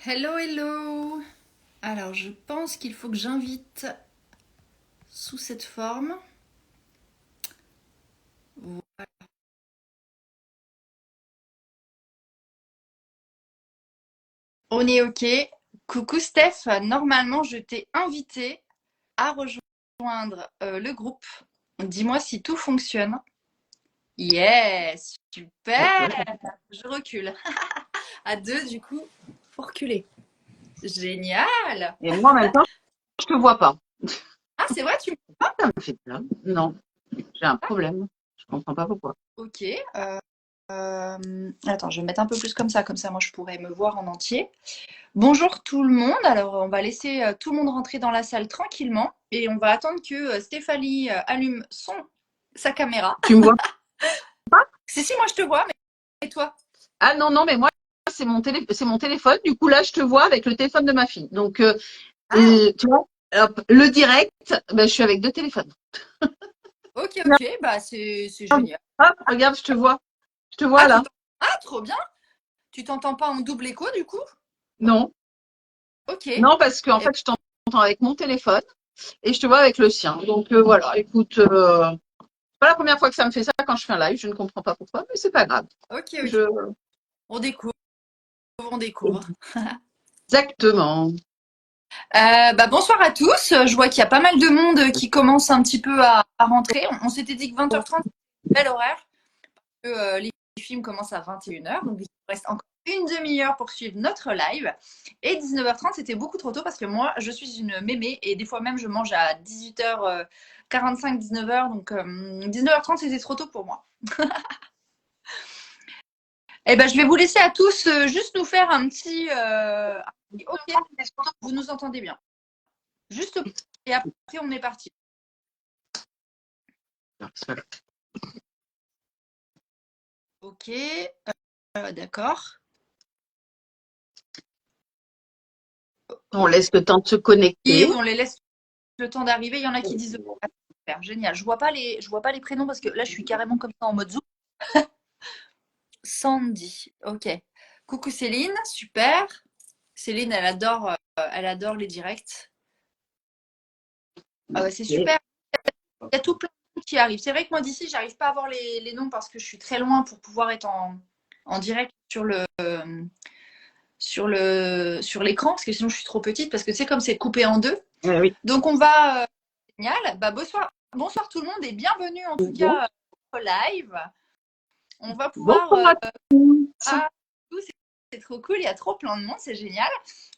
Hello, hello! Alors, je pense qu'il faut que j'invite sous cette forme. On est OK. Coucou Steph, normalement, je t'ai invité à rejoindre le groupe. Dis-moi si tout fonctionne. Yes, super! Je recule. À deux, du coup, faut reculer. Génial! Et moi, en même temps, je te vois pas. Ah, c'est vrai, tu... Ça me fait peur. Non, j'ai un problème. Je comprends pas pourquoi. OK. Attends, je vais mettre un peu plus comme ça moi je pourrais me voir en entier. Bonjour tout le monde. Alors, on va laisser tout le monde rentrer dans la salle tranquillement et on va attendre que Stéphanie allume sa caméra. Tu me vois? Si, moi je te vois, mais et toi? Ah non, non, mais moi, c'est mon téléphone. Du coup, là, je te vois avec le téléphone de ma fille. Donc, Ah, tu vois, hop, le direct, ben, je suis avec deux téléphones. ok, ok, bah c'est génial. Hop, regarde, je te vois. Je te vois Ah, là. ah, trop bien. Tu t'entends pas en double écho du coup? Non, Ok. non, parce qu'en Eh fait, je t'entends avec mon téléphone et je te vois avec le sien. Donc, voilà, écoute, c'est pas la première fois que ça me fait ça quand je fais un live. Je ne comprends pas pourquoi, mais c'est pas grave. ok, ok. Je... On découvre, on découvre. Exactement. Bah, bonsoir à tous. Je vois qu'il y a pas mal de monde qui commence un petit peu à rentrer. On s'était dit que 20h30, c'était un bel horaire. Que les films commencent à 21h, donc il reste encore une demi-heure pour suivre notre live. Et 19h30, c'était beaucoup trop tôt parce que moi, je suis une mémé et des fois même, je mange à 18h45, 19h. Donc 19h30, c'était trop tôt pour moi. Eh ben, je vais vous laisser à tous juste nous faire un petit OK, vous nous entendez bien. Juste et après, on est parti. OK, d'accord. On laisse le temps de se Et connecter. on les laisse le temps d'arriver. Il y en a qui disent ah, super, génial. Je vois pas les prénoms parce que là, je suis carrément comme ça en mode Zoom. Sandy, ok. Coucou Céline, super. Céline, elle adore les directs. Ah ouais, c'est super. Il y a tout plein de monde qui arrive. C'est vrai que moi d'ici, j'arrive pas à voir les noms parce que je suis très loin pour pouvoir être en direct sur l'écran parce que sinon je suis trop petite parce que c'est comme c'est coupé en deux. Oui. Donc on va génial. Bah bonsoir tout le monde et bienvenue en tout Bon, cas au live. On va pouvoir bonsoir à tous. ah, c'est trop cool, il y a trop plein de monde, c'est génial.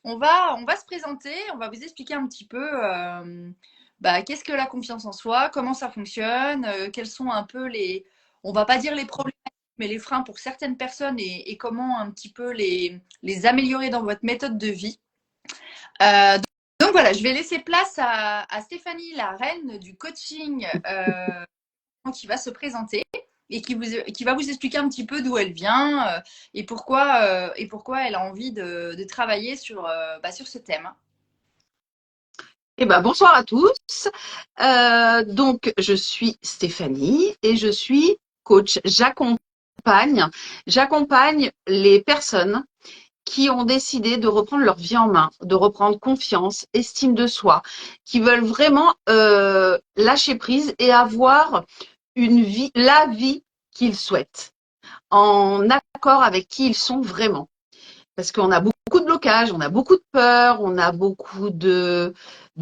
On va se présenter, on va vous expliquer un petit peu bah, qu'est-ce que la confiance en soi, comment ça fonctionne, quels sont un peu on va pas dire les problèmes, mais les freins pour certaines personnes et comment un petit peu les améliorer dans votre méthode de vie. Euh, donc voilà, je vais laisser place à Stéphanie, la reine du coaching, qui va se présenter et qui va vous expliquer un petit peu d'où elle vient et pourquoi elle a envie de travailler sur ce thème. Eh ben, bonsoir à tous. Donc, je suis Stéphanie et je suis coach. J'accompagne les personnes qui ont décidé de reprendre leur vie en main, de reprendre confiance, estime de soi, qui veulent vraiment lâcher prise et avoir la vie qu'ils souhaitent, en accord avec qui ils sont vraiment. Parce qu'on a beaucoup de blocages, on a beaucoup de peurs, on a beaucoup de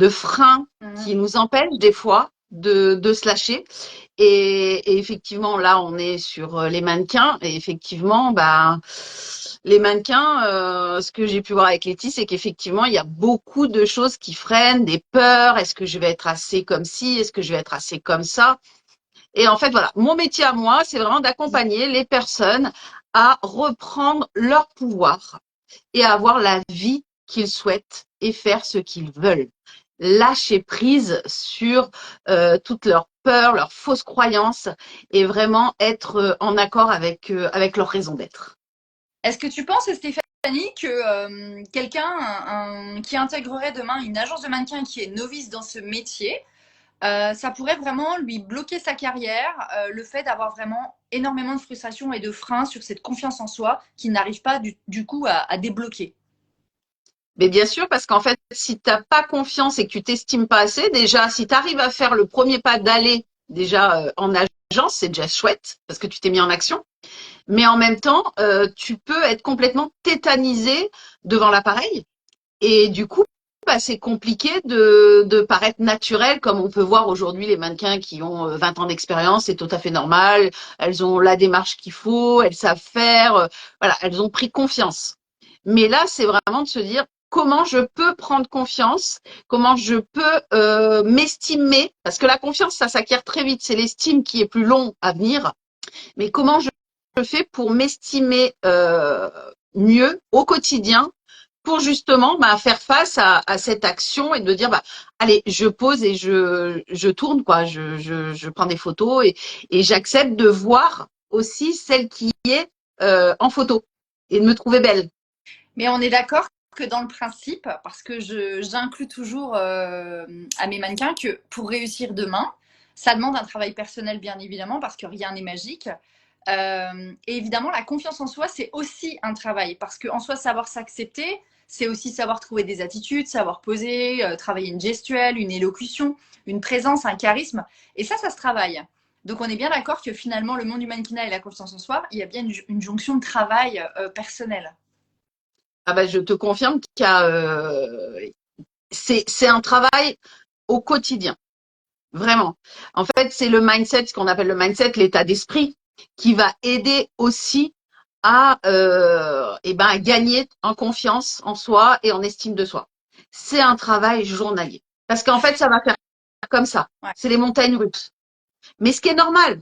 freins qui nous empêchent des fois de se lâcher. Et effectivement, là, on est sur les mannequins. Et effectivement, bah, les mannequins, ce que j'ai pu voir avec Letty, c'est qu'effectivement, il y a beaucoup de choses qui freinent, des peurs. Est-ce que je vais être assez comme ci? Est-ce que je vais être assez comme ça? Et en fait, voilà, mon métier à moi, c'est vraiment d'accompagner les personnes à reprendre leur pouvoir et à avoir la vie qu'ils souhaitent et faire ce qu'ils veulent. Lâcher prise sur toutes leurs peurs, leurs fausses croyances et vraiment être en accord avec leur raison d'être. Est-ce que tu penses, Stéphanie, que quelqu'un qui intégrerait demain une agence de mannequin et qui est novice dans ce métier, ça pourrait vraiment lui bloquer sa carrière, le fait d'avoir vraiment énormément de frustration et de freins sur cette confiance en soi qu'il n'arrive pas du coup à débloquer? Mais bien sûr, parce qu'en fait, si tu n'as pas confiance et que tu t'estimes pas assez, déjà, si tu arrives à faire le premier pas d'aller déjà en agence, c'est déjà chouette parce que tu t'es mis en action. Mais en même temps, tu peux être complètement tétanisé devant l'appareil. Et du coup, bah, c'est compliqué de paraître naturel, comme on peut voir aujourd'hui les mannequins qui ont 20 ans d'expérience, c'est tout à fait normal. Elles ont la démarche qu'il faut, elles savent faire, voilà, elles ont pris confiance. Mais là, c'est vraiment de se dire comment je peux prendre confiance, comment je peux m'estimer, parce que la confiance, ça s'acquiert très vite, c'est l'estime qui est plus long à venir. Mais comment je fais pour m'estimer mieux au quotidien pour justement bah, faire face à cette action et de dire bah allez je pose et je tourne quoi je prends des photos et j'accepte de voir aussi celle qui est en photo et de me trouver belle. Mais on est d'accord que dans le principe, parce que j'inclus toujours à mes mannequins que pour réussir demain, ça demande un travail personnel bien évidemment parce que rien n'est magique. Et évidemment, la confiance en soi, c'est aussi un travail parce qu'en soi, savoir s'accepter, c'est aussi savoir trouver des attitudes, savoir poser, travailler une gestuelle, une élocution, une présence, un charisme. Et ça se travaille. Donc on est bien d'accord que finalement, le monde du mannequinat et la confiance en soi, il y a bien une jonction de travail personnel. Ah bah je te confirme qu'il y a c'est un travail au quotidien. Vraiment. En fait, c'est le mindset, ce qu'on appelle le mindset, l'état d'esprit, qui va aider aussi à, à gagner en confiance en soi et en estime de soi. C'est un travail journalier. Parce qu'en fait, ça va faire comme ça. Ouais. C'est les montagnes russes. Mais ce qui est normal,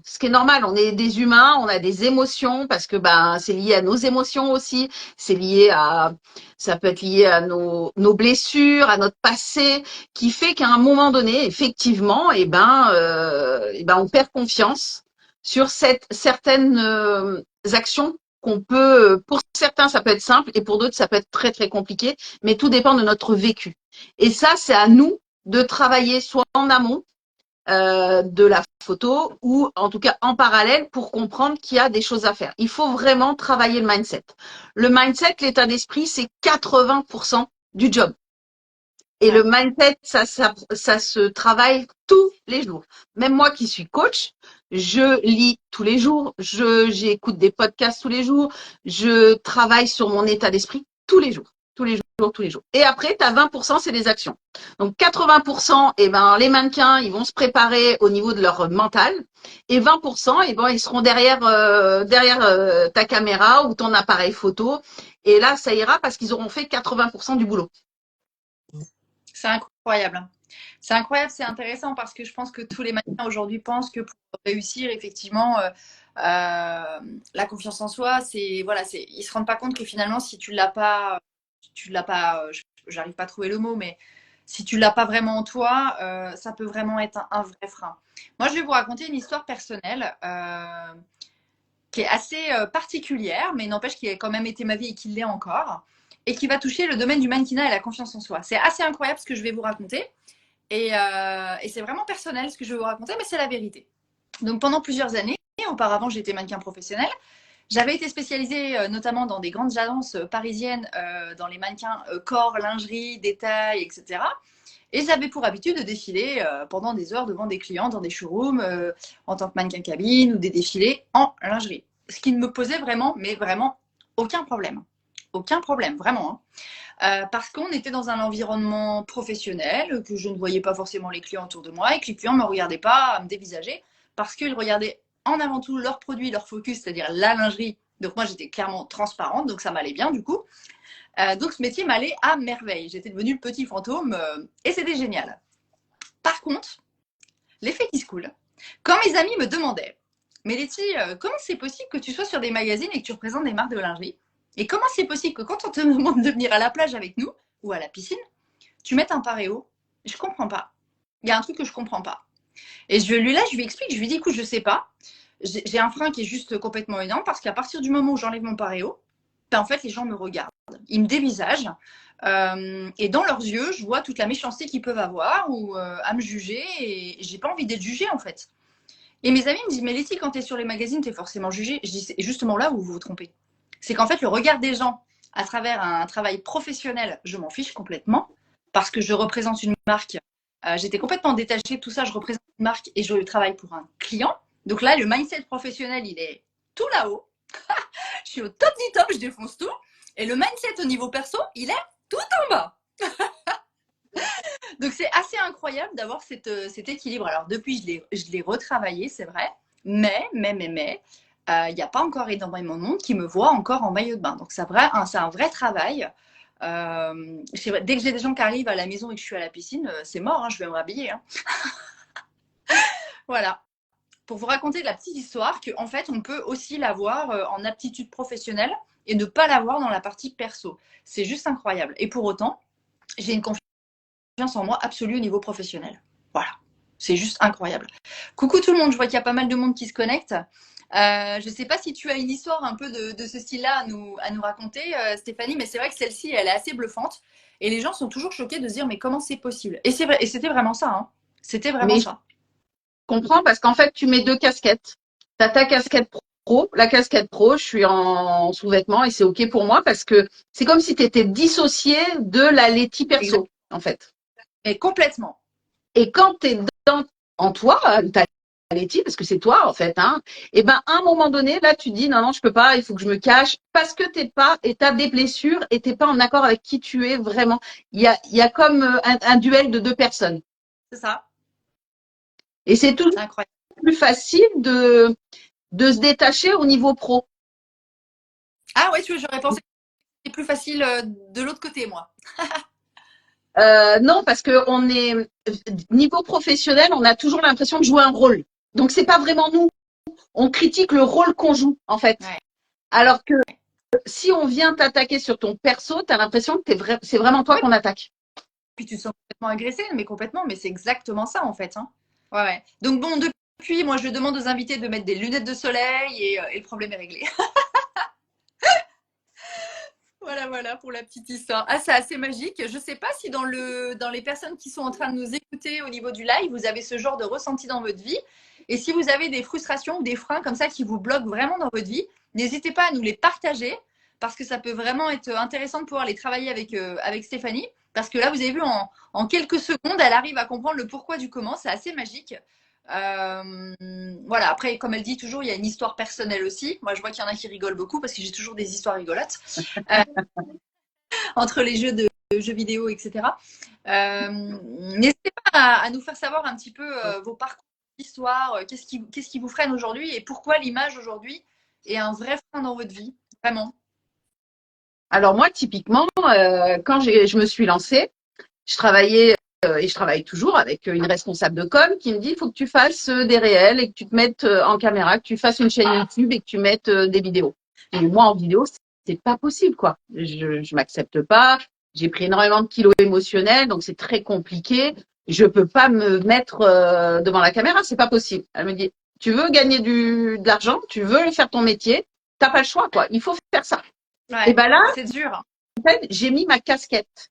on est des humains, on a des émotions parce que ben c'est lié à nos émotions aussi, c'est lié à ça peut être lié à nos blessures, à notre passé, qui fait qu'à un moment donné, effectivement, on perd confiance sur certaines actions qu'on peut, pour certains ça peut être simple et pour d'autres ça peut être très très compliqué, mais tout dépend de notre vécu. Et ça, c'est à nous de travailler soit en amont de la photo ou en tout cas en parallèle pour comprendre qu'il y a des choses à faire. Il faut vraiment travailler le mindset. Le mindset, l'état d'esprit, c'est 80% du job. Et Ouais. le mindset, ça se travaille tous les jours. Même moi qui suis coach, je lis tous les jours, j'écoute des podcasts tous les jours, je travaille sur mon état d'esprit tous les jours, tous les jours, tous les jours. Et après, tu as 20%, c'est des actions. Donc 80%, eh ben, les mannequins, ils vont se préparer au niveau de leur mental. Et 20%, eh ben, ils seront derrière ta caméra ou ton appareil photo. Et là, ça ira parce qu'ils auront fait 80% du boulot. C'est incroyable. C'est incroyable, c'est intéressant parce que je pense que tous les mannequins aujourd'hui pensent que pour réussir, effectivement, la confiance en soi, c'est voilà, c'est ils se rendent pas compte que finalement, si tu l'as pas, j'arrive pas à trouver le mot, mais si tu l'as pas vraiment en toi, ça peut vraiment être un vrai frein. Moi, je vais vous raconter une histoire personnelle qui est assez particulière, mais n'empêche qu'il a quand même été ma vie et qu'il l'est encore, et qui va toucher le domaine du mannequinat et la confiance en soi. C'est assez incroyable ce que je vais vous raconter. Et c'est vraiment personnel ce que je vais vous raconter, mais c'est la vérité. Donc pendant plusieurs années, auparavant j'étais mannequin professionnel, j'avais été spécialisée notamment dans des grandes agences parisiennes, dans les mannequins corps, lingerie, détail, etc. Et j'avais pour habitude de défiler pendant des heures devant des clients dans des showrooms en tant que mannequin cabine ou des défilés en lingerie. Ce qui ne me posait vraiment, mais vraiment aucun problème. Aucun problème, vraiment. Hein. Parce qu'on était dans un environnement professionnel, que je ne voyais pas forcément les clients autour de moi et que les clients ne me regardaient pas me dévisager parce qu'ils regardaient en avant tout leurs produits, leur focus, c'est-à-dire la lingerie. Donc moi, j'étais clairement transparente, donc ça m'allait bien du coup. Donc ce métier m'allait à merveille. J'étais devenue le petit fantôme et c'était génial. Par contre, l'effet qui se coule, quand mes amis me demandaient, mais Letty, comment c'est possible que tu sois sur des magazines et que tu représentes des marques de lingerie? Et comment c'est possible que quand on te demande de venir à la plage avec nous ou à la piscine, tu mettes un paréo? Je comprends pas. Il y a un truc que je comprends pas. Et je lui explique, je lui dis, écoute, je sais pas. J'ai un frein qui est juste complètement énorme parce qu'à partir du moment où j'enlève mon paréo, ben en fait, les gens me regardent. Ils me dévisagent. Et dans leurs yeux, je vois toute la méchanceté qu'ils peuvent avoir ou à me juger. Et j'ai pas envie d'être jugée, en fait. Et mes amis me disent, mais Letty, quand tu es sur les magazines, tu es forcément jugée. Je dis, c'est justement là où vous vous trompez. C'est qu'en fait, le regard des gens à travers un travail professionnel, je m'en fiche complètement parce que je représente une marque. J'étais complètement détachée de tout ça. Je représente une marque et je travaille pour un client. Donc là, le mindset professionnel, il est tout là-haut. Je suis au top du top, je défonce tout. Et le mindset au niveau perso, il est tout en bas. Donc c'est assez incroyable d'avoir cet équilibre. Alors depuis, je l'ai retravaillé, c'est vrai. Mais, il n'y a pas encore énormément de monde qui me voit encore en maillot de bain. Donc c'est un vrai travail. Dès que j'ai des gens qui arrivent à la maison et que je suis à la piscine, c'est mort, hein, je vais me rhabiller. Hein. Voilà. Pour vous raconter la petite histoire, qu'en fait, on peut aussi l'avoir en aptitude professionnelle et ne pas l'avoir dans la partie perso. C'est juste incroyable. Et pour autant, j'ai une confiance en moi absolue au niveau professionnel. Voilà. C'est juste incroyable. Coucou tout le monde, je vois qu'il y a pas mal de monde qui se connecte. Je ne sais pas si tu as une histoire un peu de ce style-là à nous raconter, Stéphanie, mais c'est vrai que celle-ci, elle est assez bluffante. Et les gens sont toujours choqués de se dire, mais comment c'est possible? Et c'est vrai, et c'était vraiment ça. Hein. C'était vraiment Mais je ça. comprends parce qu'en fait, tu mets deux casquettes. Tu as ta casquette pro, la casquette pro, je suis en sous-vêtements et c'est OK pour moi parce que c'est comme si tu étais dissocié de la Letty Exact. perso, en fait. Et complètement. Et quand tu es en toi, ta Letty, parce que c'est toi, en fait, hein, et ben, à un moment donné, là, tu te dis, non, non, je peux pas, il faut que je me cache parce que t'es pas, et t'as des blessures et t'es pas en accord avec qui tu es vraiment. Il y a comme un duel de deux personnes. C'est ça. Et c'est toujours C'est incroyable. plus facile de se détacher au niveau pro. Ah ouais, tu vois, j'aurais pensé que c'était plus facile de l'autre côté, moi. Non, parce que on est niveau professionnel, on a toujours l'impression de jouer un rôle. Donc c'est pas vraiment nous. On critique le rôle qu'on joue en fait. Ouais. Alors que si on vient t'attaquer sur ton perso, tu as l'impression que c'est vraiment toi Ouais, qu'on attaque. puis tu te sens complètement agressé, mais complètement, mais c'est exactement ça en fait. Hein. Ouais, ouais. Donc bon, depuis, moi je demande aux invités de mettre des lunettes de soleil et le problème est réglé. Voilà, voilà pour la petite histoire. Ah, c'est assez magique. Je ne sais pas si dans les personnes qui sont en train de nous écouter au niveau du live, vous avez ce genre de ressenti dans votre vie. Et si vous avez des frustrations ou des freins comme ça qui vous bloquent vraiment dans votre vie, n'hésitez pas à nous les partager parce que ça peut vraiment être intéressant de pouvoir les travailler avec Stéphanie. Parce que là, vous avez vu, en quelques secondes, elle arrive à comprendre le pourquoi du comment. C'est assez magique. Voilà, après, comme elle dit toujours, il y a une histoire personnelle aussi. Moi, je vois qu'il y en a qui rigolent beaucoup parce que j'ai toujours des histoires rigolotes. Euh, entre les jeux vidéo, etc. N'hésitez pas à nous faire savoir un petit peu vos parcours d'histoire, qu'est-ce qui vous freine aujourd'hui et pourquoi l'image aujourd'hui est un vrai frein dans votre vie, vraiment. Alors moi, typiquement, quand je me suis lancée, je travaillais et je travaille toujours avec une responsable de com qui me dit il faut que tu fasses des réels et que tu te mettes en caméra, que tu fasses une chaîne YouTube et que tu mettes des vidéos. Et moi, en vidéo, c'est pas possible, quoi. Je m'accepte pas. J'ai pris énormément de kilos émotionnels, donc c'est très compliqué. Je peux pas me mettre devant la caméra, c'est pas possible. Elle me dit tu veux gagner de l'argent, tu veux faire ton métier, t'as pas le choix, quoi. Il faut faire ça. Et Ouais, ben là, c'est dur. en fait, j'ai mis ma casquette.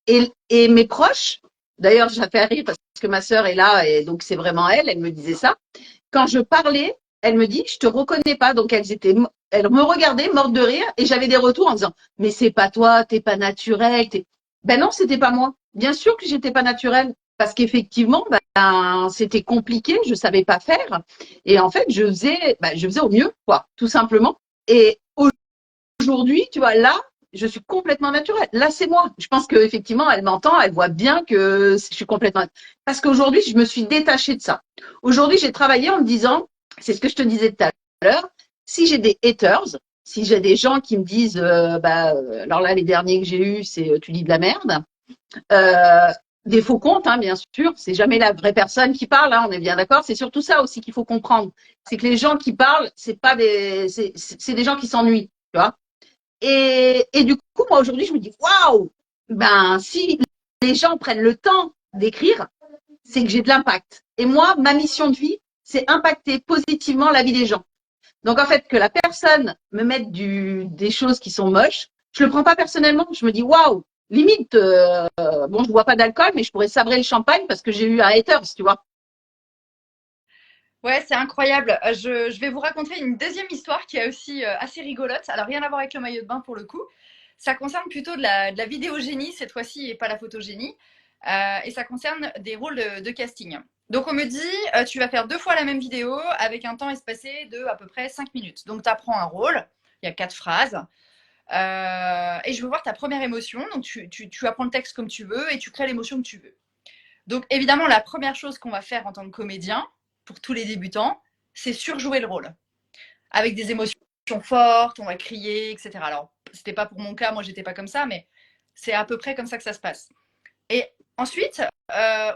Et mes proches, d'ailleurs, ça fait rire parce que ma sœur est là et donc c'est vraiment elle, elle me disait ça. Quand je parlais, elle me dit, je te reconnais pas. Donc elles me regardaient mortes de rire et j'avais des retours en disant, mais c'est pas toi, t'es pas naturel. Ben non, c'était pas moi. Bien sûr que j'étais pas naturelle parce qu'effectivement, ben, c'était compliqué, je savais pas faire. Et en fait, je faisais au mieux, quoi, tout simplement. Et aujourd'hui, tu vois, là, je suis complètement naturelle. Là, c'est moi. Je pense qu'effectivement, elle m'entend, elle voit bien que je suis complètement. Parce qu'aujourd'hui, je me suis détachée de ça. Aujourd'hui, j'ai travaillé en me disant, c'est ce que je te disais tout à l'heure, si j'ai des haters, si j'ai des gens qui me disent, alors là, les derniers que j'ai eus, c'est tu dis de la merde. Euh, des faux comptes, hein, bien sûr. C'est jamais la vraie personne qui parle, hein, on est bien d'accord. C'est surtout ça aussi qu'il faut comprendre. C'est que les gens qui parlent, c'est pas c'est des gens qui s'ennuient, tu vois. Et du coup, moi, aujourd'hui, je me dis, waouh, ben, si les gens prennent le temps d'écrire, c'est que j'ai de l'impact. Et moi, ma mission de vie, c'est impacter positivement la vie des gens. Donc, en fait, que la personne me mette des choses qui sont moches, je le prends pas personnellement. Je me dis, waouh, limite, bon, je bois pas d'alcool, mais je pourrais sabrer le champagne parce que j'ai eu un haters, tu vois. Ouais, c'est incroyable. Je vais vous raconter une deuxième histoire qui est aussi assez rigolote. Alors, rien à voir avec le maillot de bain pour le coup. Ça concerne plutôt de la vidéogénie cette fois-ci et pas la photogénie. Et ça concerne des rôles de casting. Donc on me dit, tu vas faire 2 fois la même vidéo avec un temps espacé de à peu près 5 minutes. Donc tu apprends un rôle, il y a 4 phrases. Et je veux voir ta première émotion. Donc tu apprends le texte comme tu veux et tu crées l'émotion que tu veux. Donc évidemment, la première chose qu'on va faire en tant que comédien, pour tous les débutants, c'est surjouer le rôle. Avec des émotions fortes, on va crier, etc. Alors, c'était pas pour mon cas, moi j'étais pas comme ça, mais c'est à peu près comme ça que ça se passe. Et ensuite,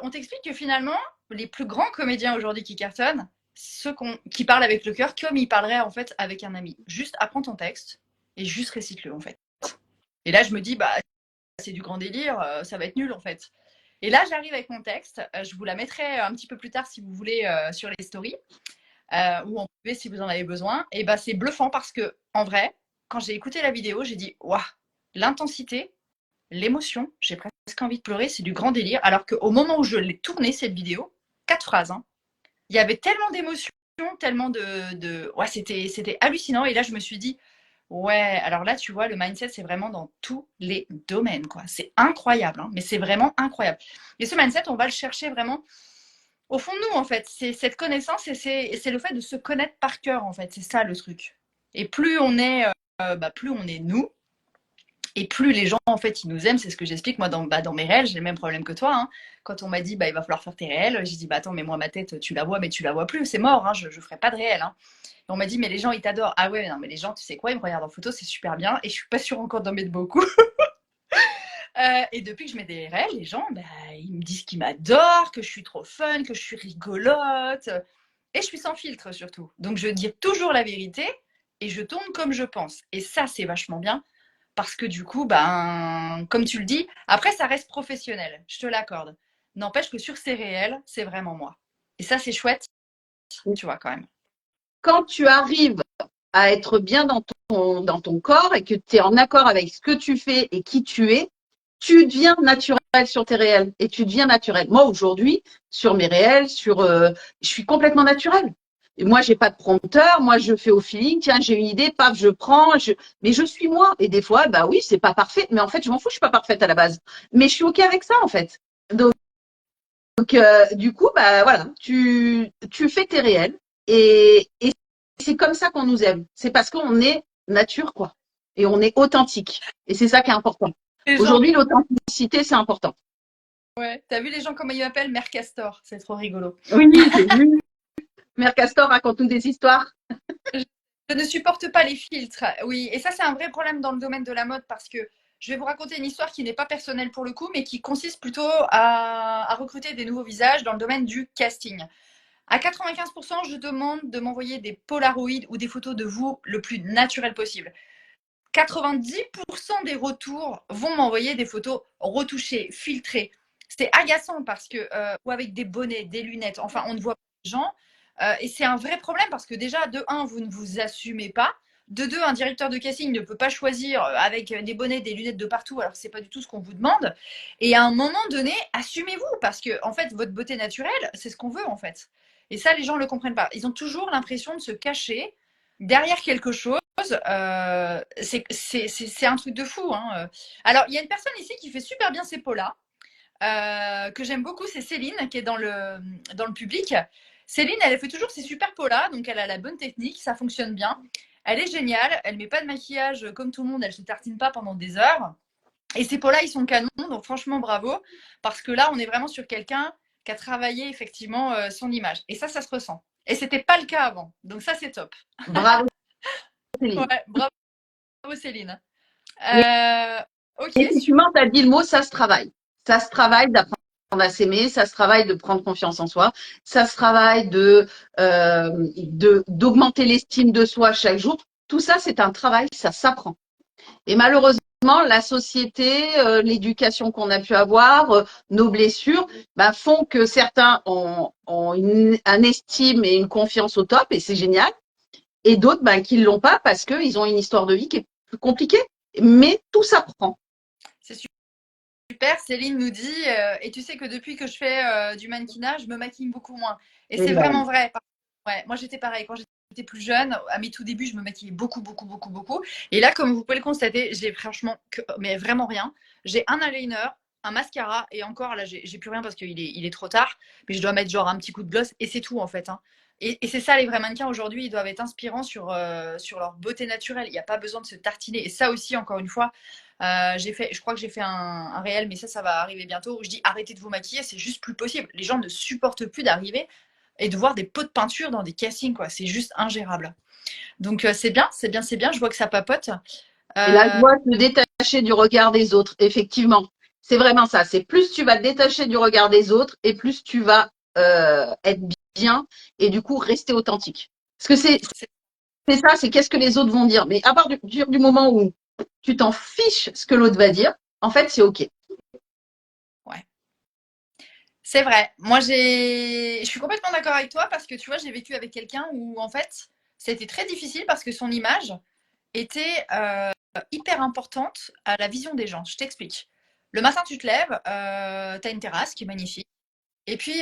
on t'explique que finalement, les plus grands comédiens aujourd'hui qui cartonnent, ceux qui parlent avec le cœur, comme ils parleraient en fait avec un ami. Juste apprends ton texte et juste récite-le en fait. Et là, je me dis, bah, c'est du grand délire, ça va être nul en fait. Et là, j'arrive avec mon texte. Je vous la mettrai un petit peu plus tard si vous voulez sur les stories ou en privé si vous en avez besoin. Et bah, c'est bluffant parce que en vrai, quand j'ai écouté la vidéo, j'ai dit waouh, l'intensité, l'émotion, j'ai presque envie de pleurer, c'est du grand délire. Alors qu'au moment où je l'ai tournée cette vidéo, 4 phrases, hein, il y avait tellement d'émotions, tellement ouais, c'était hallucinant. Et là, je me suis dit ouais, alors là, tu vois, le mindset, c'est vraiment dans tous les domaines, quoi. C'est incroyable, hein, mais c'est vraiment incroyable. Et ce mindset, on va le chercher vraiment au fond de nous, en fait. C'est cette connaissance et c'est le fait de se connaître par cœur, en fait. C'est ça le truc. Et plus on est nous, et plus les gens, en fait, ils nous aiment. C'est ce que j'explique, moi, dans mes réels. J'ai le même problème que toi, hein. Quand on m'a dit, bah, il va falloir faire tes réels, j'ai dit, bah, attends, mais moi, ma tête, tu la vois, mais tu la vois plus. C'est mort, hein, je ne ferai pas de réels, hein. On m'a dit, mais les gens, ils t'adorent. Ah ouais, non, mais les gens, tu sais quoi, ils me regardent en photo, c'est super bien. Et je suis pas sûre encore d'en mettre beaucoup. Et depuis que je mets des réels, les gens, bah, ils me disent qu'ils m'adorent, que je suis trop fun, que je suis rigolote. Et je suis sans filtre surtout. Donc je dis toujours la vérité et je tourne comme je pense. Et ça, c'est vachement bien. Parce que du coup, ben, comme tu le dis, après, ça reste professionnel. Je te l'accorde. N'empêche que sur ces réels, c'est vraiment moi. Et ça, c'est chouette, tu vois, quand même. Quand tu arrives à être bien dans ton corps et que tu es en accord avec ce que tu fais et qui tu es, tu deviens naturel sur tes réels et tu deviens naturel. Moi, aujourd'hui, sur mes réels, je suis complètement naturel. Et moi, j'ai pas de prompteur, moi, je fais au feeling, tiens, j'ai une idée, paf, je prends, mais je suis moi. Et des fois, bah oui, c'est pas parfait, mais en fait, je m'en fous, je suis pas parfaite à la base. Mais je suis OK avec ça, en fait. Donc, du coup, bah voilà, tu fais tes réels et c'est comme ça qu'on nous aime. C'est parce qu'on est nature, quoi. Et on est authentique. Et c'est ça qui est important. Les gens, Aujourd'hui, l'authenticité, c'est important. ouais. T'as vu les gens comment ils m'appellent Mère Castor? C'est trop rigolo. Oui, j'ai vu. Mère Castor, raconte-nous des histoires. Je ne supporte pas les filtres. Oui, et ça, c'est un vrai problème dans le domaine de la mode parce que je vais vous raconter une histoire qui n'est pas personnelle pour le coup, mais qui consiste plutôt à recruter des nouveaux visages dans le domaine du casting. À 95%, je demande de m'envoyer des polaroïdes ou des photos de vous le plus naturel possible. 90% des retours vont m'envoyer des photos retouchées, filtrées. C'est agaçant parce que, ou avec des bonnets, des lunettes, enfin, on ne voit pas les gens. Et c'est un vrai problème parce que déjà, de un, vous ne vous assumez pas. De deux, un directeur de casting ne peut pas choisir avec des bonnets, des lunettes de partout, alors que c'est pas du tout ce qu'on vous demande. Et à un moment donné, assumez-vous parce que, en fait, votre beauté naturelle, c'est ce qu'on veut, en fait. Et ça, les gens ne le comprennent pas. Ils ont toujours l'impression de se cacher derrière quelque chose. C'est un truc de fou, hein. Alors, il y a une personne ici qui fait super bien ses polas, que j'aime beaucoup, c'est Céline, qui est dans le public. Céline, elle fait toujours ses super polas, donc elle a la bonne technique, ça fonctionne bien. Elle est géniale, elle met pas de maquillage comme tout le monde, elle se tartine pas pendant des heures. Et ces polas, ils sont canons, donc franchement bravo, parce que là, on est vraiment sur quelqu'un qui a travaillé effectivement son image. Et ça se ressent. Et c'était pas le cas avant, donc ça, c'est top. Bravo, Céline. Ouais, bravo Céline. Mais Ok, super. effectivement, tu as dit le mot, ça se travaille. Ça se travaille d'apprendre à s'aimer, ça se travaille de prendre confiance en soi, ça se travaille d'augmenter l'estime de soi chaque jour. Tout ça, c'est un travail, ça s'apprend. Et malheureusement, la société, l'éducation qu'on a pu avoir, nos blessures, bah, font que certains ont un estime et une confiance au top, et c'est génial, et d'autres bah, qui ne l'ont pas parce qu'ils ont une histoire de vie qui est plus compliquée. Mais tout s'apprend. C'est super. Céline nous dit, et tu sais que depuis que je fais du mannequinat, je me maquille beaucoup moins. Et Et c'est ben, vraiment vrai. Ouais, moi j'étais pareil. Quand j'étais j'étais plus jeune, à mes tout débuts, je me maquillais beaucoup, beaucoup, beaucoup, beaucoup. Et là, comme vous pouvez le constater, j'ai franchement, mais vraiment rien. J'ai un eyeliner, un mascara, et encore là, j'ai plus rien parce qu'il est trop tard. Mais je dois mettre genre un petit coup de gloss, et c'est tout en fait, hein. Et c'est ça, les vrais mannequins aujourd'hui, ils doivent être inspirants sur leur beauté naturelle. Il n'y a pas besoin de se tartiner. Et ça aussi, encore une fois, je crois que j'ai fait un réel, mais ça va arriver bientôt, où je dis arrêtez de vous maquiller, c'est juste plus possible. Les gens ne supportent plus d'arriver et de voir des pots de peinture dans des castings, quoi. C'est juste ingérable. Donc c'est bien, c'est bien, c'est bien. Je vois que ça papote. Et là, je Euh, vois te détacher du regard des autres. Effectivement, c'est vraiment ça. C'est plus tu vas te détacher du regard des autres et plus tu vas être bien et du coup rester authentique. Parce que c'est ça, c'est qu'est-ce que les autres vont dire. Mais à partir du moment où tu t'en fiches ce que l'autre va dire, en fait, c'est OK. ouais, c'est vrai. Moi, je suis complètement d'accord avec toi parce que tu vois, j'ai vécu avec quelqu'un où en fait, c'était très difficile parce que son image était hyper importante à la vision des gens. Je t'explique. Le matin, tu te lèves, tu as une terrasse qui est magnifique. Et puis,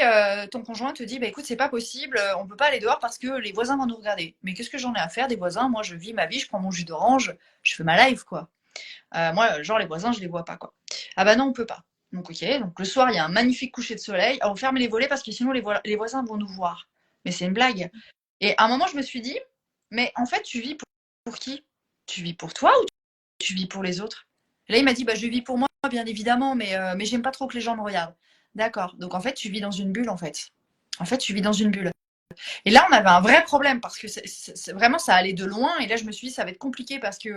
ton conjoint te dit, bah, écoute, c'est pas possible, on peut pas aller dehors parce que les voisins vont nous regarder. Mais qu'est-ce que j'en ai à faire des voisins? Moi, je vis ma vie, je prends mon jus d'orange, je fais ma live, quoi. Moi, genre, les voisins, je les vois pas, quoi. Ah bah non, on peut pas. Donc, ok. Donc, le soir, il y a un magnifique coucher de soleil. On ferme les volets parce que sinon, les voisins vont nous voir. Mais c'est une blague. Et à un moment, je me suis dit, mais en fait, tu vis pour qui? Tu vis pour toi ou tu vis pour les autres? Et là, il m'a dit, bah, je vis pour moi, bien évidemment, mais j'aime pas trop que les gens me regardent. D'accord. Donc, en fait, tu vis dans une bulle, en fait. En fait, tu vis dans une bulle. Et là, on avait un vrai problème parce que vraiment, ça allait de loin. Et là, je me suis dit, ça va être compliqué parce que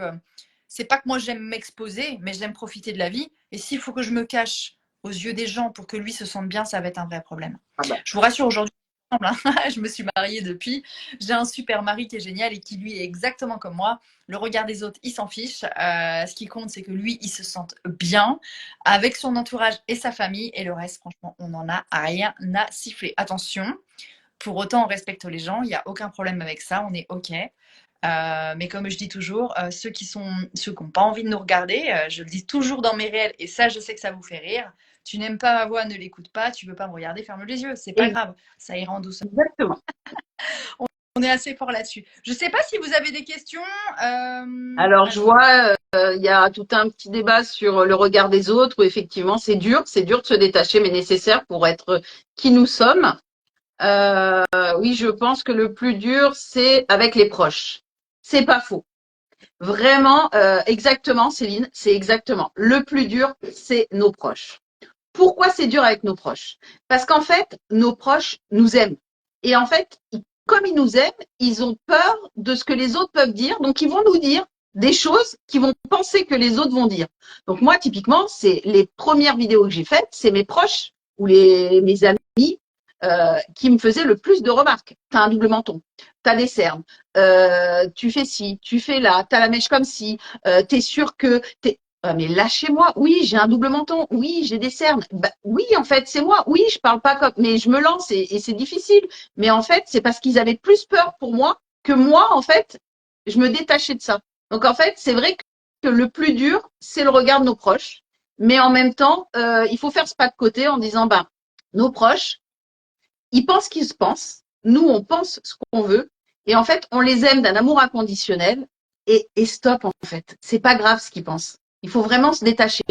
c'est pas que moi, j'aime m'exposer, mais j'aime profiter de la vie. Et s'il faut que je me cache aux yeux des gens pour que lui se sente bien, ça va être un vrai problème. Ah bah, Je vous rassure, aujourd'hui, je me suis mariée depuis. J'ai un super mari qui est génial et qui, lui, est exactement comme moi. Le regard des autres, il s'en fiche. Ce qui compte, c'est que lui, il se sente bien avec son entourage et sa famille. Et le reste, franchement, on n'en a rien à siffler. Attention, pour autant, on respecte les gens, il n'y a aucun problème avec ça, on est OK. Mais comme je dis toujours, ceux qui n'ont pas envie de nous regarder, je le dis toujours dans mes réels, et ça, je sais que ça vous fait rire. Tu n'aimes pas ma voix, ne l'écoute pas. Tu veux pas me regarder, ferme les yeux. C'est pas grave, ça ira en douceur. exactement. On est assez fort là-dessus. Je sais pas si vous avez des questions. Alors, je Alors, vois, il y a tout un petit débat sur le regard des autres où effectivement, c'est dur de se détacher, mais nécessaire pour être qui nous sommes. Oui, je pense que le plus dur, c'est avec les proches. C'est pas faux. Vraiment, exactement, Céline, c'est exactement. Le plus dur, c'est nos proches. Pourquoi c'est dur avec nos proches? Parce qu'en fait, nos proches nous aiment. Et en fait, comme ils nous aiment, ils ont peur de ce que les autres peuvent dire. Donc, ils vont nous dire des choses qu'ils vont penser que les autres vont dire. Donc, moi, typiquement, c'est les premières vidéos que j'ai faites, c'est mes proches ou mes amis qui me faisaient le plus de remarques. T'as un double menton, t'as des cernes, tu fais ci, tu fais là, t'as la mèche comme ci, t'es sûr que t'es. Ah, mais lâchez-moi. Oui, j'ai un double menton. Oui, j'ai des cernes. Bah, oui, en fait, c'est moi. Oui, je parle pas comme, mais je me lance et c'est difficile. Mais en fait, c'est parce qu'ils avaient plus peur pour moi que moi, en fait, je me détachais de ça. Donc, en fait, c'est vrai que le plus dur, c'est le regard de nos proches. Mais en même temps, il faut faire ce pas de côté en disant, bah, nos proches, ils pensent ce qu'ils se pensent. Nous, on pense ce qu'on veut. Et en fait, on les aime d'un amour inconditionnel. Et stop, en fait. C'est pas grave ce qu'ils pensent. Il faut vraiment se détacher.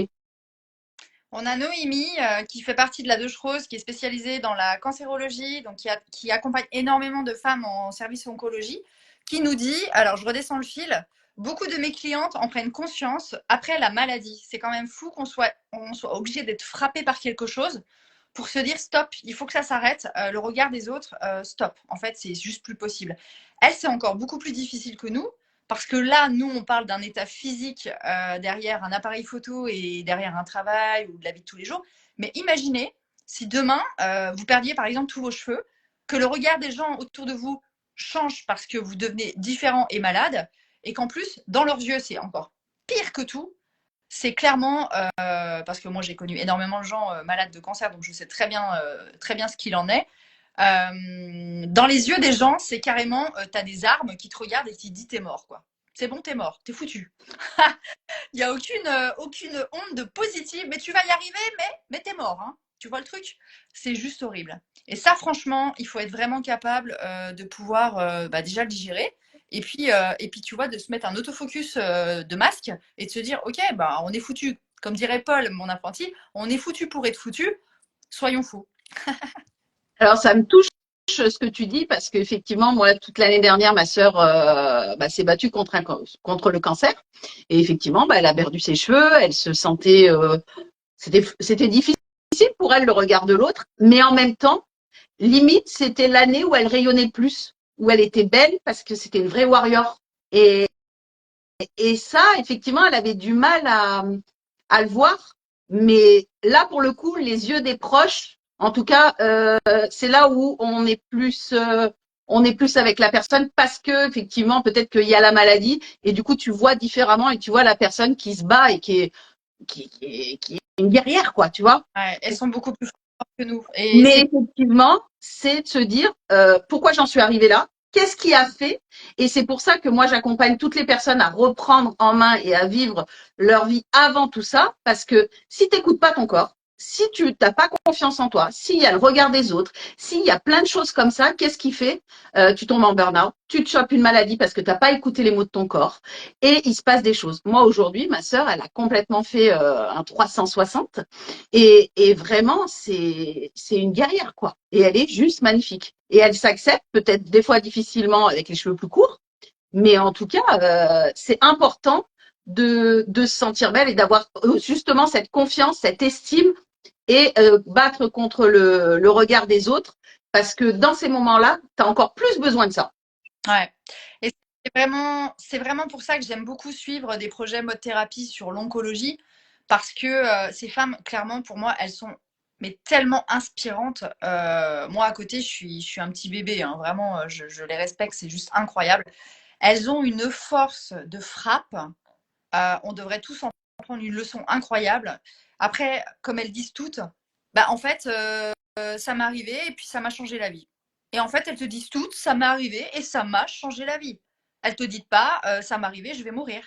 on a Noémie qui fait partie de la Deux Rose, qui est spécialisée dans la cancérologie, donc qui accompagne énormément de femmes en service oncologie, qui nous dit, alors je redescends le fil, beaucoup de mes clientes en prennent conscience après la maladie. C'est quand même fou on soit obligé d'être frappé par quelque chose pour se dire stop, il faut que ça s'arrête, le regard des autres, stop. En fait, c'est juste plus possible. Elle, c'est encore beaucoup plus difficile que nous, parce que là, nous, on parle d'un état physique derrière un appareil photo et derrière un travail ou de la vie de tous les jours. Mais imaginez si demain, vous perdiez par exemple tous vos cheveux, que le regard des gens autour de vous change parce que vous devenez différent et malade, et qu'en plus, dans leurs yeux, c'est encore pire que tout. C'est clairement, parce que moi j'ai connu énormément de gens malades de cancer, donc je sais très bien ce qu'il en est. Dans les yeux des gens, c'est carrément, t'as des armes qui te regardent et qui te disent t'es mort, quoi. C'est bon, t'es mort, t'es foutu. Il n'y a aucune onde de positive, mais tu vas y arriver, mais t'es mort, hein. Tu vois le truc? C'est juste horrible. Et ça, franchement, il faut être vraiment capable de pouvoir bah, déjà le digérer. Et puis, tu vois, de se mettre un autofocus de masque et de se dire, OK, bah, on est foutu. Comme dirait Paul, mon apprenti, on est foutu pour être foutu. Soyons fous. Alors, ça me touche ce que tu dis parce qu'effectivement, moi, toute l'année dernière, ma sœur s'est battue contre le cancer. Et effectivement, elle a perdu ses cheveux, elle se sentait, c'était difficile pour elle le regard de l'autre, mais en même temps, limite, c'était l'année où elle rayonnait le plus, où elle était belle parce que c'était une vraie warrior. Et, et ça, effectivement, elle avait du mal à le voir. Mais là, pour le coup, les yeux des proches, en tout cas, c'est là où on est plus avec la personne parce que effectivement, peut-être qu'il y a la maladie et du coup, tu vois différemment et tu vois la personne qui se bat et qui est une guerrière, quoi, tu vois. Ouais, elles sont beaucoup plus fortes que nous. Et Mais c'est effectivement, c'est de se dire pourquoi j'en suis arrivée là, qu'est-ce qui a fait, et c'est pour ça que moi j'accompagne toutes les personnes à reprendre en main et à vivre leur vie avant tout ça, parce que si tu n'écoutes pas ton corps, si tu n'as pas confiance en toi, s'il y a le regard des autres, s'il y a plein de choses comme ça, qu'est-ce qui fait tu tombes en burn-out, tu te chopes une maladie parce que tu n'as pas écouté les mots de ton corps, et il se passe des choses. Moi aujourd'hui, ma sœur, elle a complètement fait un 360 et vraiment, c'est une guerrière, quoi. Et elle est juste magnifique. Et elle s'accepte, peut-être des fois difficilement avec les cheveux plus courts, mais en tout cas, c'est important de se sentir belle et d'avoir justement cette confiance, cette estime et battre contre le regard des autres, parce que dans ces moments-là, tu as encore plus besoin de ça. ouais. Et c'est vraiment pour ça que j'aime beaucoup suivre des projets mode thérapie sur l'oncologie, parce que ces femmes, clairement, pour moi, elles sont mais tellement inspirantes. Moi, à côté, je suis un petit bébé, hein, vraiment, je les respecte, c'est juste incroyable. Elles ont une force de frappe. On devrait tous en prendre une leçon incroyable. Après, comme elles disent toutes, bah, en fait, ça m'est arrivé et puis ça m'a changé la vie. Et en fait, elles te disent toutes, ça m'est arrivé et ça m'a changé la vie. Elles te disent pas, ça m'est arrivé, je vais mourir.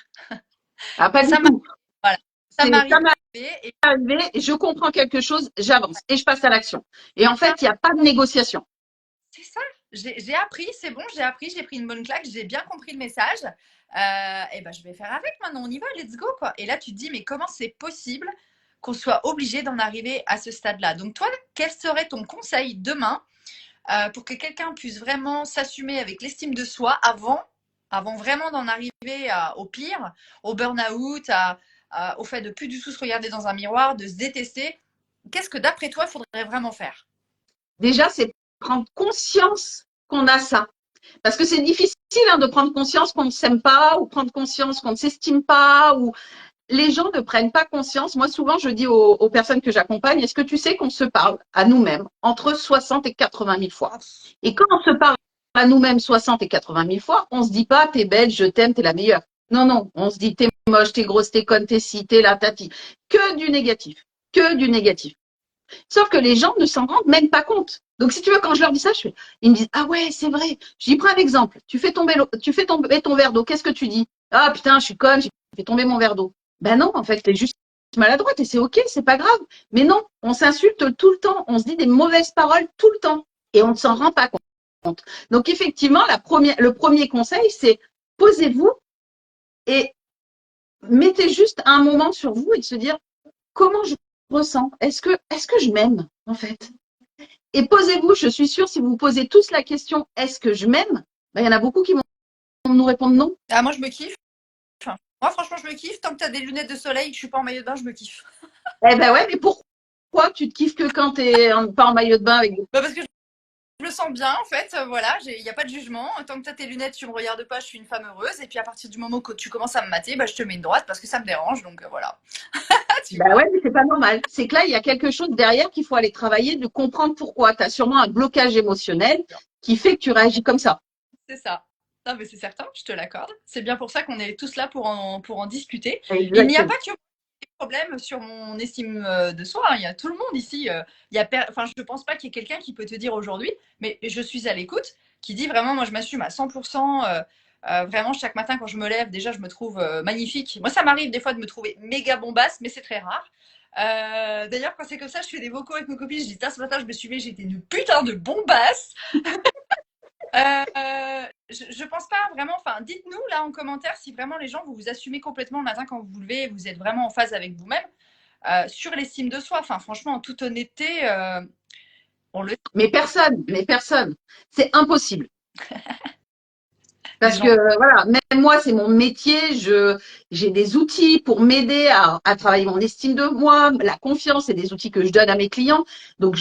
Ah, pas du Ça m'a, tout. voilà, ça m'est C'est ça arrivé m'est et arrivé, je comprends quelque chose, j'avance et je passe à l'action. Et en ça, fait, il n'y a pas de négociation. c'est ça. J'ai appris, c'est bon, j'ai appris, j'ai pris une bonne claque, j'ai bien compris le message. Et ben, je vais faire avec maintenant, on y va, let's go, quoi. Et là, tu te dis, mais comment c'est possible qu'on soit obligé d'en arriver à ce stade-là? Donc, toi, quel serait ton conseil demain pour que quelqu'un puisse vraiment s'assumer avec l'estime de soi avant vraiment d'en arriver au pire, au burn-out, au fait de plus du tout se regarder dans un miroir, de se détester? Qu'est-ce que d'après toi, il faudrait vraiment faire? Déjà, c'est prendre conscience qu'on a ça. Parce que c'est difficile de prendre conscience qu'on ne s'aime pas ou prendre conscience qu'on ne s'estime pas ou les gens ne prennent pas conscience. Moi, souvent, je dis aux personnes que j'accompagne, est-ce que tu sais qu'on se parle à nous-mêmes entre 60 et 80 000 fois? Et quand on se parle à nous-mêmes 60 et 80 000 fois, on se dit pas, t'es belle, je t'aime, t'es la meilleure. Non, non, on se dit, t'es moche, t'es grosse, t'es conne, t'es ci, t'es là, tati. Que du négatif. Que du négatif. Sauf que les gens ne s'en rendent même pas compte. Donc, si tu veux, quand je leur dis ça, ils me disent, ah ouais, c'est vrai. Je dis, prends un exemple. Tu fais tomber ton verre d'eau. Qu'est-ce que tu dis? Ah putain, je suis conne, j'ai fait tomber mon verre d'eau. Ben non, en fait, t'es juste maladroite et c'est ok, c'est pas grave. Mais non, on s'insulte tout le temps. On se dit des mauvaises paroles tout le temps. Et on ne s'en rend pas compte. Donc, effectivement, le premier conseil, c'est posez-vous et mettez juste un moment sur vous et de se dire, comment je ressens? Est-ce que je m'aime, en fait? Et posez-vous, je suis sûre, si vous vous posez tous la question est-ce que je m'aime, ben, il y en a beaucoup qui vont nous répondre non. Ah, moi, je me kiffe. Moi, franchement, je me kiffe. Tant que tu as des lunettes de soleil et que je suis pas en maillot de bain, je me kiffe. Eh ben ouais, mais pourquoi tu te kiffes que quand t'es pas en maillot de bain avec Bah, parce que je me sens bien, en fait. Voilà, il n'y a pas de jugement. Tant que tu as tes lunettes, tu me regardes pas, je suis une femme heureuse. Et puis, à partir du moment que tu commences à me mater, bah, je te mets une droite parce que ça me dérange. Donc, voilà. Tu ben vois. ouais, mais c'est pas normal. C'est que là, il y a quelque chose derrière qu'il faut aller travailler, de comprendre pourquoi. Tu as sûrement un blocage émotionnel qui fait que tu réagis comme ça. C'est ça. Non, mais c'est certain, je te l'accorde. C'est bien pour ça qu'on est tous là pour en discuter. Il n'y a Exactement. pas que des problèmes sur mon estime de soi, hein. Il y a tout le monde ici. Enfin, je ne pense pas qu'il y ait quelqu'un qui peut te dire aujourd'hui, mais je suis à l'écoute, qui dit vraiment, moi, je m'assume à 100%. Vraiment, chaque matin, quand je me lève, déjà, je me trouve magnifique. Moi, ça m'arrive des fois de me trouver méga bombasse, mais c'est très rare. D'ailleurs, quand c'est comme ça, je fais des vocaux avec mes copines. Je dis, ce matin, je me suis levée, j'étais une putain de bombasse. Je pense pas vraiment. Enfin, dites-nous là en commentaire si vraiment les gens vous vous assumez complètement le matin quand vous vous levez, et vous êtes vraiment en phase avec vous-même sur l'estime de soi. Enfin, franchement, en toute honnêteté, on le Mais personne. C'est impossible. les Parce gens. que voilà, même moi, c'est mon métier. J'ai des outils pour m'aider à travailler mon estime de moi, la confiance, et des outils que je donne à mes clients. Donc,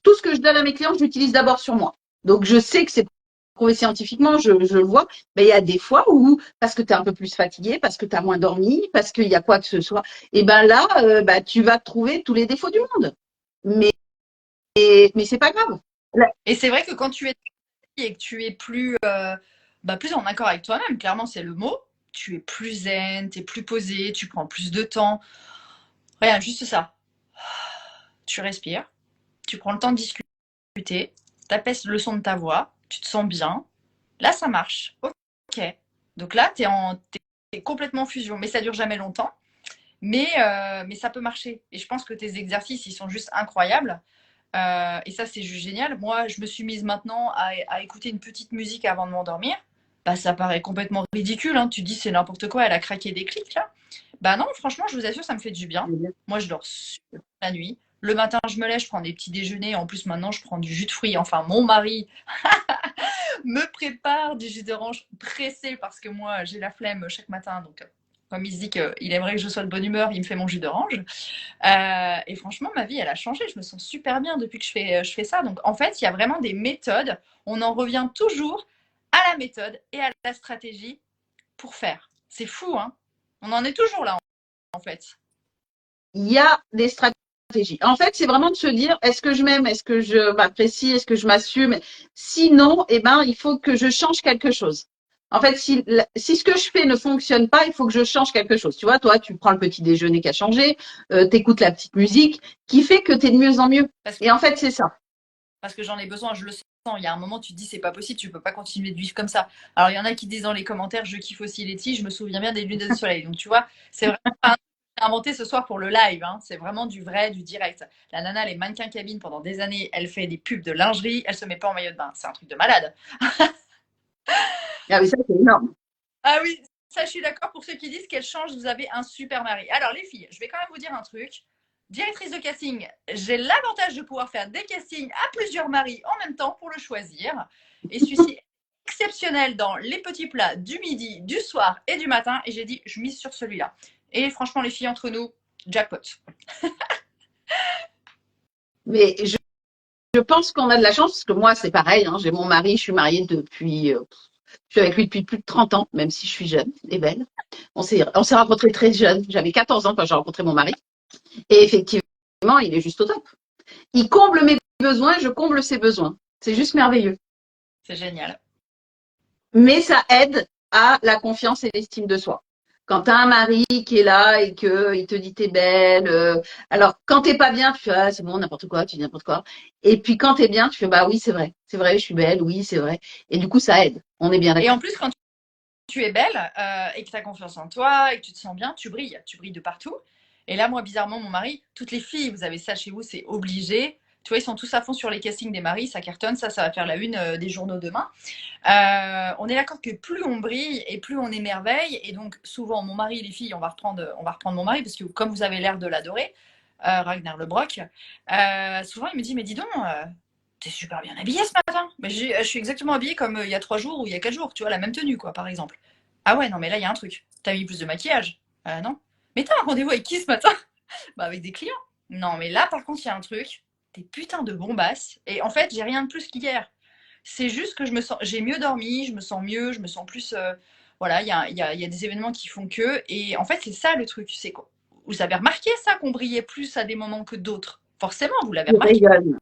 tout ce que je donne à mes clients, je l'utilise d'abord sur moi. Donc, je sais que c'est prouvé scientifiquement, je le vois. Mais il y a des fois où, parce que tu es un peu plus fatigué, parce que tu as moins dormi, parce qu'il y a quoi que ce soit, et ben là, tu vas trouver tous les défauts du monde. Mais, mais c'est pas grave. Et c'est vrai que quand tu es et que tu es plus, plus en accord avec toi-même, clairement, c'est le mot. Tu es plus zen, tu es plus posé, tu prends plus de temps. Rien, juste ça. Tu respires, tu prends le temps de discuter, t'apaises le son de ta voix, tu te sens bien. Là, ça marche. Ok. Donc là, t'es complètement en fusion, mais ça dure jamais longtemps. Mais ça peut marcher. Et je pense que tes exercices, ils sont juste incroyables. Et ça, c'est juste génial. Moi, je me suis mise maintenant à écouter une petite musique avant de m'endormir. Bah, ça paraît complètement ridicule, hein. Tu dis c'est n'importe quoi, elle a craqué des clics là. Bah non, franchement, je vous assure, ça me fait du bien. Moi, je dors super la nuit. Le matin, je me lève, je prends des petits déjeuners. En plus, maintenant, je prends du jus de fruits. Enfin, mon mari me prépare du jus d'orange pressé parce que moi, j'ai la flemme chaque matin. Donc, comme il se dit qu'il aimerait que je sois de bonne humeur, il me fait mon jus d'orange. Et franchement, ma vie, elle a changé. Je me sens super bien depuis que je fais ça. Donc, en fait, il y a vraiment des méthodes. On en revient toujours à la méthode et à la stratégie pour faire. C'est fou, hein? On en est toujours là, en fait. Il y a des stratégies. En fait, c'est vraiment de se dire, est-ce que je m'aime, est-ce que je m'apprécie, est-ce que je m'assume. Sinon, eh ben, il faut que je change quelque chose. En fait, si ce que je fais ne fonctionne pas, il faut que je change quelque chose. Tu vois, toi, tu prends le petit déjeuner qui a changé, t'écoutes la petite musique qui fait que tu es de mieux en mieux. Parce Et en fait, c'est ça. parce que j'en ai besoin, je le sens. Il y a un moment, tu te dis, c'est pas possible, tu peux pas continuer de vivre comme ça. Alors, il y en a qui disent dans les commentaires, je kiffe aussi Letty, je me souviens bien des lunes de soleil. Donc, tu vois, c'est vraiment un truc que j'ai inventé ce soir pour le live, hein. C'est vraiment du vrai, du direct. La nana, elle est mannequin cabine pendant des années, elle fait des pubs de lingerie, elle se met pas en maillot de bain. C'est un truc de malade. Ah oui, ça, c'est énorme. Ah oui, ça, je suis d'accord. Pour ceux qui disent qu'elle change, vous avez un super mari. Alors, les filles, je vais quand même vous dire un truc. Directrice de casting, j'ai l'avantage de pouvoir faire des castings à plusieurs maris en même temps pour le choisir. Et celui-ci est exceptionnel dans les petits plats du midi, du soir et du matin. Et j'ai dit, je mise sur celui-là. Et franchement, les filles, entre nous, jackpot. Mais je pense qu'on a de la chance parce que moi, c'est pareil. Hein, j'ai mon mari, je suis mariée depuis, je suis avec lui depuis plus de 30 ans, même si je suis jeune et belle. On s'est rencontrés très jeunes. J'avais 14 ans quand j'ai rencontré mon mari. Et effectivement, il est juste au top. Il comble mes besoins, je comble ses besoins. C'est juste merveilleux. C'est génial. Mais ça aide à la confiance et l'estime de soi. Quand tu as un mari qui est là et qu'il te dit t'es belle, alors quand t'es pas bien, tu fais ah, c'est bon, n'importe quoi, tu dis n'importe quoi. Et puis quand t'es bien, tu fais bah oui, c'est vrai, je suis belle, oui, c'est vrai. Et du coup, ça aide. On est bien Et en d'accord. plus, quand tu es belle et que tu as confiance en toi et que tu te sens bien, tu brilles de partout. Et là, moi, bizarrement, mon mari, toutes les filles, vous avez ça chez vous, c'est obligé. Tu vois, ils sont tous à fond sur les castings des maris, ça cartonne, ça va faire la une des journaux demain. On est d'accord que plus on brille et plus on émerveille. Et donc, souvent, mon mari, les filles, on va reprendre mon mari, parce que comme vous avez l'air de l'adorer, Ragnar Lobrock, souvent il me dit, mais dis donc, t'es super bien habillée ce matin. Mais je suis exactement habillée comme il y a 3 jours ou il y a 4 jours, tu vois, la même tenue, quoi, par exemple. Ah ouais, non, mais là, il y a un truc. T'as mis plus de maquillage? Non. Mais t'as un rendez-vous avec qui ce matin? Bah, avec des clients. Non, mais là, par contre, il y a un truc. T'es putain de bombasse. Et en fait, j'ai rien de plus qu'hier. C'est juste que j'ai mieux dormi, je me sens mieux, je me sens plus. Voilà, il y a des événements qui font que. Et en fait, c'est ça le truc. C'est quoi? Vous avez remarqué ça, qu'on brillait plus à des moments que d'autres? Forcément, vous l'avez Tu remarqué. rayonnes,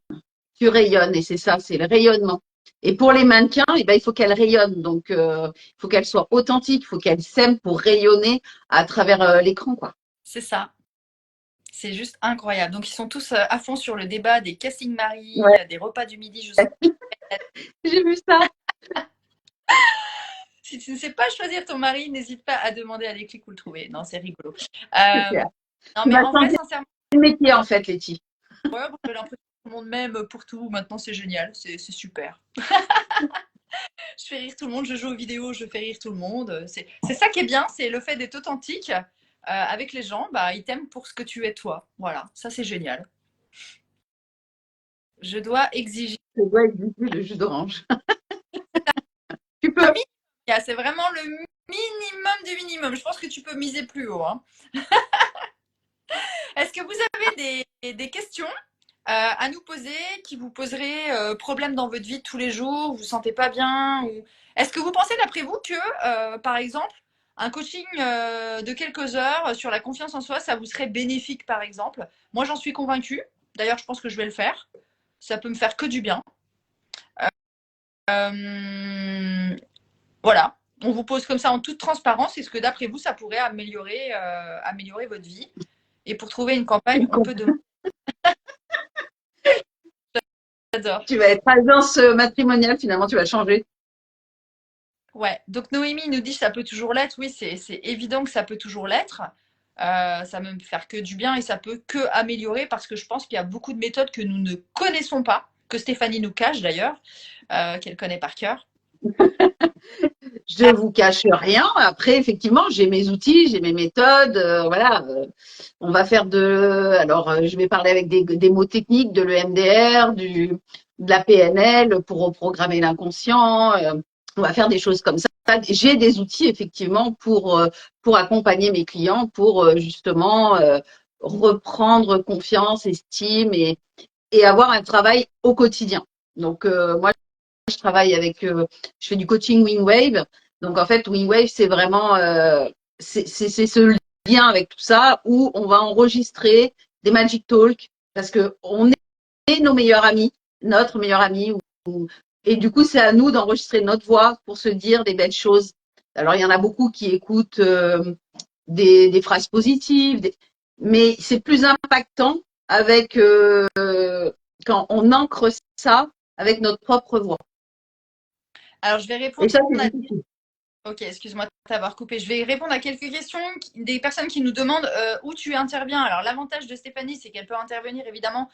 tu rayonnes et c'est ça, c'est le rayonnement. Et pour les mannequins, eh ben, il faut qu'elles rayonnent. Donc, il faut qu'elles soient authentiques, il faut qu'elles s'aiment pour rayonner à travers l'écran, quoi. C'est ça. C'est juste incroyable. Donc, ils sont tous à fond sur le débat des castings Marie, Ouais, des repas du midi. Je sais. j'ai vu ça. Si tu ne sais pas choisir ton mari, n'hésite pas à demander à l'éclic où le trouver. Non, c'est rigolo. C'est Euh, clair. non, Tu mais vas en vrai, sentir sincèrement. le métier, en fait, Letty. Ouais, bon, j'ai l'impression que tout le monde m'aime pour tout. Maintenant, c'est génial. C'est super. Je fais rire tout le monde. Je joue aux vidéos, je fais rire tout le monde. C'est ça qui est bien. C'est le fait d'être authentique avec les gens. Bah, ils t'aiment pour ce que tu es toi. Voilà. Ça, c'est génial. Je dois exiger. Je dois exister le jus d'orange. Tu Un peux. minimum. C'est vraiment le minimum du minimum. Je pense que tu peux miser plus haut, hein. Est-ce que vous avez des questions à nous poser qui vous poseraient problème dans votre vie de tous les jours, vous ne vous sentez pas bien ou... Est-ce que vous pensez d'après vous que, par exemple, un coaching de quelques heures sur la confiance en soi, ça vous serait bénéfique, par exemple? Moi, j'en suis convaincue. D'ailleurs, je pense que je vais le faire. Ça peut me faire que du bien. Euh, voilà. On vous pose comme ça en toute transparence. Est-ce que d'après vous, ça pourrait améliorer votre vie? Et pour trouver une campagne, on peut demander. J'adore. Tu vas être agence matrimoniale, finalement, tu vas changer. Ouais, donc Noémie nous dit que ça peut toujours l'être. Oui, c'est évident que ça peut toujours l'être. Ça ne me faire que du bien et ça peut que améliorer parce que je pense qu'il y a beaucoup de méthodes que nous ne connaissons pas, que Stéphanie nous cache d'ailleurs, qu'elle connaît par cœur. Je vous cache rien. Après, effectivement, j'ai mes outils, j'ai mes méthodes. Voilà, on va faire Alors, je vais parler avec des mots techniques de l'EMDR, de la PNL pour reprogrammer l'inconscient. On va faire des choses comme ça. J'ai des outils effectivement pour accompagner mes clients, pour justement reprendre confiance, estime et avoir un travail au quotidien. Donc moi, je travaille je fais du coaching Wingwave. Donc en fait, Wingwave, c'est vraiment, c'est ce lien avec tout ça où on va enregistrer des Magic Talk parce que on est nos meilleurs amis, notre meilleur ami. Et du coup, c'est à nous d'enregistrer notre voix pour se dire des belles choses. Alors il y en a beaucoup qui écoutent des phrases positives, mais c'est plus impactant avec quand on ancre ça avec notre propre voix. Alors, je vais Et répondre ça, c'est à... difficile. Ok, excuse-moi de t'avoir coupé. Je vais répondre à quelques questions des personnes qui nous demandent où tu interviens. Alors, l'avantage de Stéphanie, c'est qu'elle peut intervenir évidemment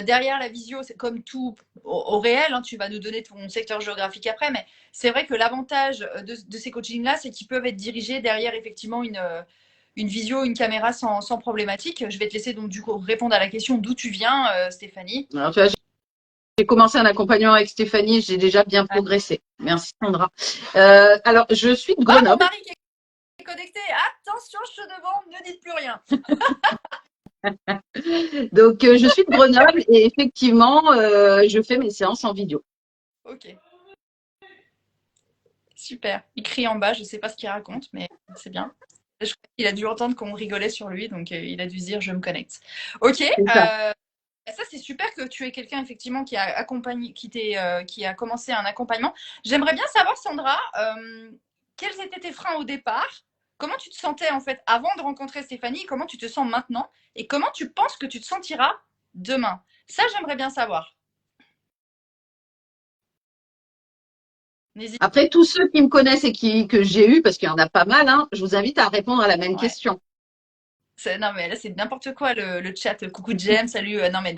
derrière la visio. C'est comme tout au réel, hein, tu vas nous donner ton secteur géographique après, mais c'est vrai que l'avantage de ces coachings-là, c'est qu'ils peuvent être dirigés derrière effectivement une visio, une caméra sans problématique. Je vais te laisser donc du coup répondre à la question d'où tu viens, Stéphanie. Alors, tu vois, j'ai commencé un accompagnement avec Stéphanie, j'ai déjà bien Ah, progressé. Merci Sandra. Alors, je suis de oh, mon Grenoble. mari qui est connecté. Attention, je te demande, ne dites plus rien. Donc, je suis de Grenoble et effectivement, je fais mes séances en vidéo. Ok. Super. Il crie en bas, je ne sais pas ce qu'il raconte, mais c'est bien. Je crois qu'il a dû entendre qu'on rigolait sur lui, donc il a dû se dire je me connecte. Ok. C'est ça. Ça c'est super que tu aies quelqu'un effectivement qui a accompagné, qui a commencé un accompagnement. J'aimerais bien savoir, Sandra, quels étaient tes freins au départ? Comment tu te sentais en fait avant de rencontrer Stéphanie? Comment tu te sens maintenant? Et comment tu penses que tu te sentiras demain? Ça, j'aimerais bien savoir. N'hésite. Après, tous ceux qui me connaissent et que j'ai eu, parce qu'il y en a pas mal, hein, je vous invite à répondre à la même Ouais. question. Non mais là c'est n'importe quoi le chat. Coucou Jem, salut. Non mais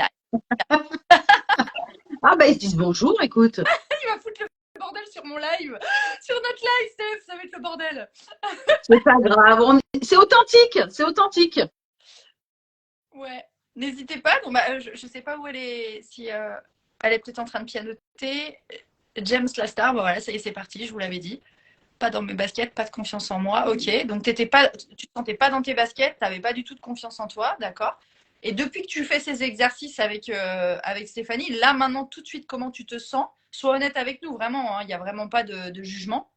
Ah, ben, ils se disent bonjour, écoute. il va foutre le bordel sur mon live, sur notre live, Steph, ça va être le bordel. C'est pas grave. C'est authentique. C'est authentique. Ouais, n'hésitez pas. Bon, bah, je sais pas où elle est, si elle est peut-être en train de pianoter. James la star, bon, voilà, ça y est, c'est parti, je vous l'avais dit. Pas dans mes baskets, pas de confiance en moi. Ok, donc tu te sentais pas dans tes baskets, tu n'avais pas du tout de confiance en toi, d'accord. Et depuis que tu fais ces exercices avec Stéphanie, là maintenant, tout de suite, comment tu te sens? Sois honnête avec nous, vraiment, hein, il n'y a vraiment pas de jugement.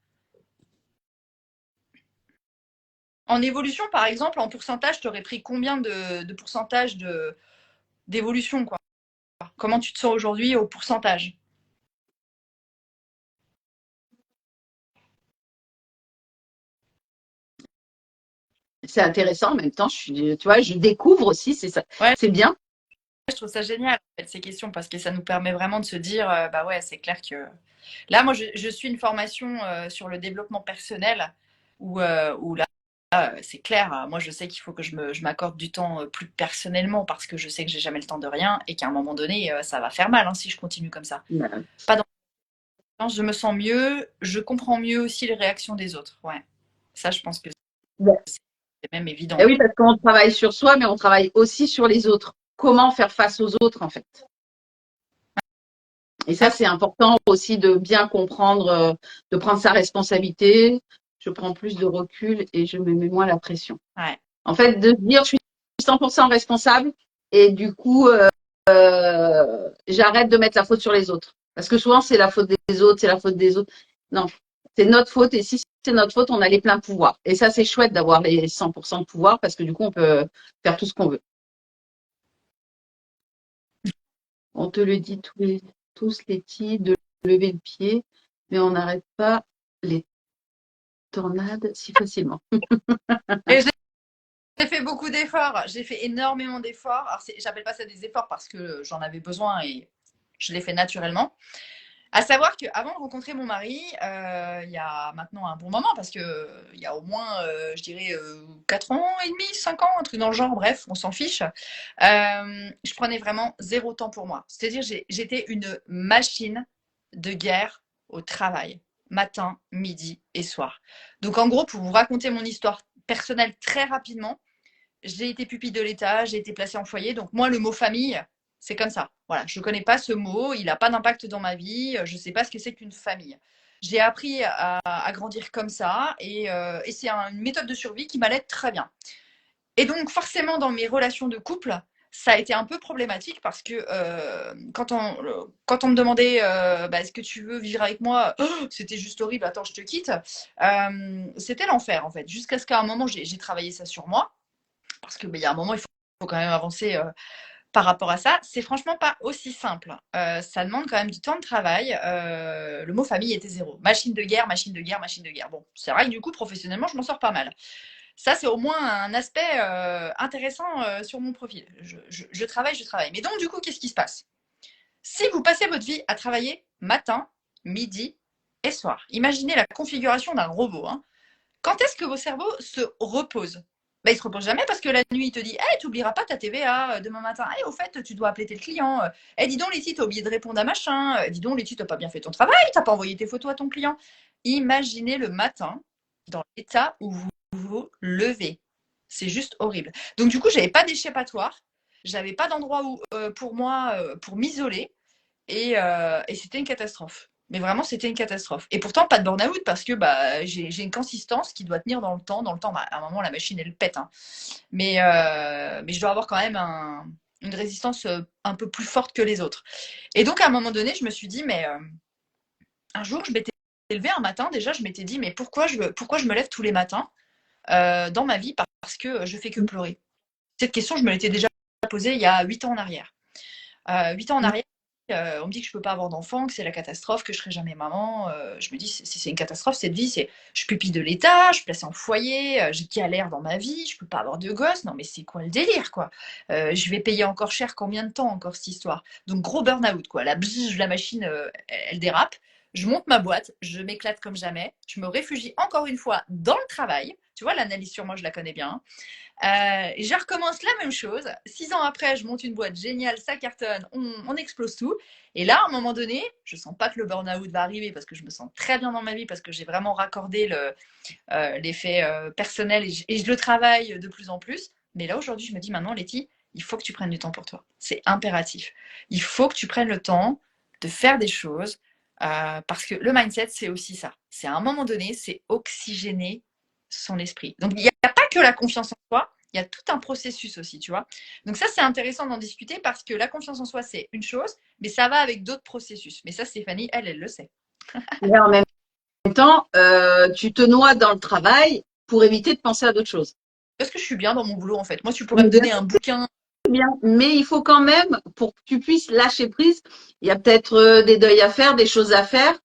En évolution, par exemple, en pourcentage, tu aurais pris combien de pourcentage d'évolution, quoi? Comment tu te sens aujourd'hui au pourcentage? C'est intéressant. En même temps, tu vois, je découvre aussi. C'est ça. Ouais, C'est bien. je trouve ça génial, en fait, ces questions, parce que ça nous permet vraiment de se dire, bah ouais, c'est clair que... Là, moi, je suis une formation sur le développement personnel, où là, c'est clair. Moi, je sais qu'il faut que je m'accorde du temps plus personnellement parce que je sais que j'ai jamais le temps de rien et qu'à un moment donné, ça va faire mal hein, si je continue comme ça. Ben, Pas dans le sens, je me sens mieux, je comprends mieux aussi les réactions des autres. Ouais. Ça, je pense que bon. c'est même évident. Et oui, parce qu'on travaille sur soi, mais on travaille aussi sur les autres. Comment faire face aux autres, en fait. Et ça, Ouais, c'est important aussi de bien comprendre, de prendre sa responsabilité. Je prends plus de recul et je me mets moins la pression. ouais. En fait, de se dire, je suis 100% responsable et du coup, j'arrête de mettre la faute sur les autres. Parce que souvent, c'est la faute des autres, c'est la faute des autres. Non, c'est notre faute et si c'est notre faute, on a les pleins pouvoirs. Et ça, c'est chouette d'avoir les 100% de pouvoir parce que du coup, on peut faire tout ce qu'on veut. On te le dit tous les petits, de lever le pied, mais on n'arrête pas les tornades si facilement. Et j'ai fait beaucoup d'efforts. J'ai fait énormément d'efforts. Alors, j'appelle pas ça des efforts parce que j'en avais besoin et je l'ai fait naturellement. À savoir qu'avant de rencontrer mon mari, il y a maintenant un bon moment, parce que il y a au moins, je dirais, 4 ans et demi, 5 ans, un truc dans le genre, bref, on s'en fiche. Je prenais vraiment zéro temps pour moi. C'est-à-dire, j'étais une machine de guerre au travail, matin, midi et soir. Donc, en gros, pour vous raconter mon histoire personnelle très rapidement, j'ai été pupille de l'État, j'ai été placée en foyer. Donc moi, le mot famille, c'est comme ça. Voilà, je ne connais pas ce mot, il n'a pas d'impact dans ma vie, je ne sais pas ce que c'est qu'une famille. J'ai appris à grandir comme ça et c'est une méthode de survie qui m'allait très bien. Et donc forcément, dans mes relations de couple, ça a été un peu problématique parce que quand on me demandait bah, est-ce que tu veux vivre avec moi, oh, c'était juste horrible, attends, je te quitte. C'était l'enfer en fait. Jusqu'à ce qu'à un moment, j'ai travaillé ça sur moi parce qu'il y a un moment, il faut quand même avancer par rapport à ça. C'est franchement pas aussi simple. Ça demande quand même du temps de travail. Le mot famille était zéro. Machine de guerre, machine de guerre, machine de guerre. Bon, c'est vrai que du coup, professionnellement, je m'en sors pas mal. Ça, c'est au moins un aspect intéressant sur mon profil. Je travaille, je travaille. Mais donc, du coup, qu'est-ce qui se passe? Si vous passez votre vie à travailler matin, midi et soir, imaginez la configuration d'un robot. Hein. Quand est-ce que vos cerveaux se reposent? Bah, il se repose jamais parce que la nuit, il te dit hey, tu n'oublieras pas ta TVA demain matin. Hey, au fait, tu dois appeler tel client. Hey, dis donc, Letty, t'as oublié de répondre à machin. Dis donc, Letty, t'as pas bien fait ton travail. T'as pas envoyé tes photos à ton client. Imaginez le matin dans l'état où vous vous levez. C'est juste horrible. Donc, du coup, j'avais pas d'échappatoire. J'avais pas d'endroit où, pour moi, pour m'isoler. Et c'était une catastrophe. Mais vraiment, c'était une catastrophe. Et pourtant, pas de burn-out parce que bah, j'ai une consistance qui doit tenir dans le temps. Dans le temps, bah, à un moment, la machine, elle pète. Hein. Mais je dois avoir quand même une résistance un peu plus forte que les autres. Et donc, à un moment donné, je me suis dit, mais un jour, je m'étais levée un matin, déjà, je m'étais dit, mais pourquoi je me lève tous les matins dans ma vie parce que je fais que pleurer. Cette question, je me l'étais déjà posée il y a 8 ans en arrière. 8 ans en arrière, on me dit que je peux pas avoir d'enfant, que c'est la catastrophe, que je serai jamais maman. Je me dis, si c'est une catastrophe, cette vie, je suis pupille de l'État, je suis placée en foyer, j'ai galère dans ma vie, je peux pas avoir de gosse. Non, mais c'est quoi le délire, quoi? Je vais payer encore cher combien de temps encore cette histoire? Donc, gros burn-out, quoi. La machine, elle dérape. Je monte ma boîte, je m'éclate comme jamais. Je me réfugie encore une fois dans le travail. Tu vois, l'analyse sur moi, je la connais bien. Je recommence la même chose. 6 ans après, je monte une boîte géniale, ça cartonne, on explose tout. Et là, à un moment donné, je sens pas que le burn-out va arriver parce que je me sens très bien dans ma vie, parce que j'ai vraiment raccordé l'effet personnel et je le travaille de plus en plus. Mais là, aujourd'hui, je me dis maintenant, Letty, il faut que tu prennes du temps pour toi. C'est impératif. Il faut que tu prennes le temps de faire des choses parce que le mindset, c'est aussi ça. C'est à un moment donné, c'est oxygéner son esprit. Donc, il n'y a pas que la confiance en soi, il y a tout un processus aussi, tu vois. Donc ça, c'est intéressant d'en discuter parce que la confiance en soi, c'est une chose, mais ça va avec d'autres processus. Mais ça, Stéphanie, elle le sait. Et en même temps, tu te noies dans le travail pour éviter de penser à d'autres choses. Parce que je suis bien dans mon boulot, en fait. Moi, tu pourrais me Bien donner un bouquin. bien, mais il faut quand même, pour que tu puisses lâcher prise, il y a peut-être des deuils à faire, des choses à faire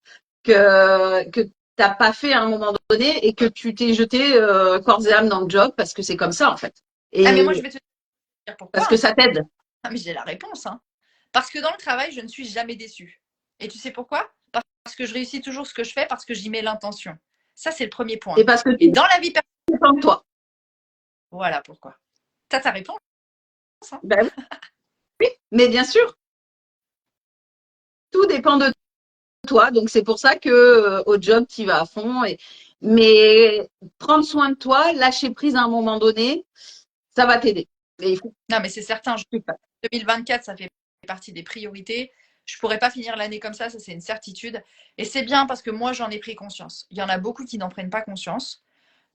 que t'as pas fait à un moment donné et que tu t'es jeté corps et âme dans le job parce que c'est comme ça en fait. Ah, mais moi, Et je vais te dire parce que pourquoi. ça t'aide. Ah, mais j'ai la réponse. Hein. Parce que dans le travail, je ne suis jamais déçue. Et tu sais pourquoi? Parce que je réussis toujours ce que je fais, parce que j'y mets l'intention. Ça, c'est le premier Et point. parce que Et tu dans la vie dépends de toi. Voilà pourquoi. T'as ta réponse, hein? Ben oui, mais bien sûr, tout dépend de toi. Donc c'est pour ça que au job, tu vas à fond. Mais prendre soin de toi, lâcher prise à un moment donné, ça va t'aider. Et il faut Non, mais c'est certain, que tu le fasses. 2024, ça fait partie des priorités. Je pourrais pas finir l'année comme ça c'est une certitude. Et c'est bien parce que moi, j'en ai pris conscience. Il y en a beaucoup qui n'en prennent pas conscience.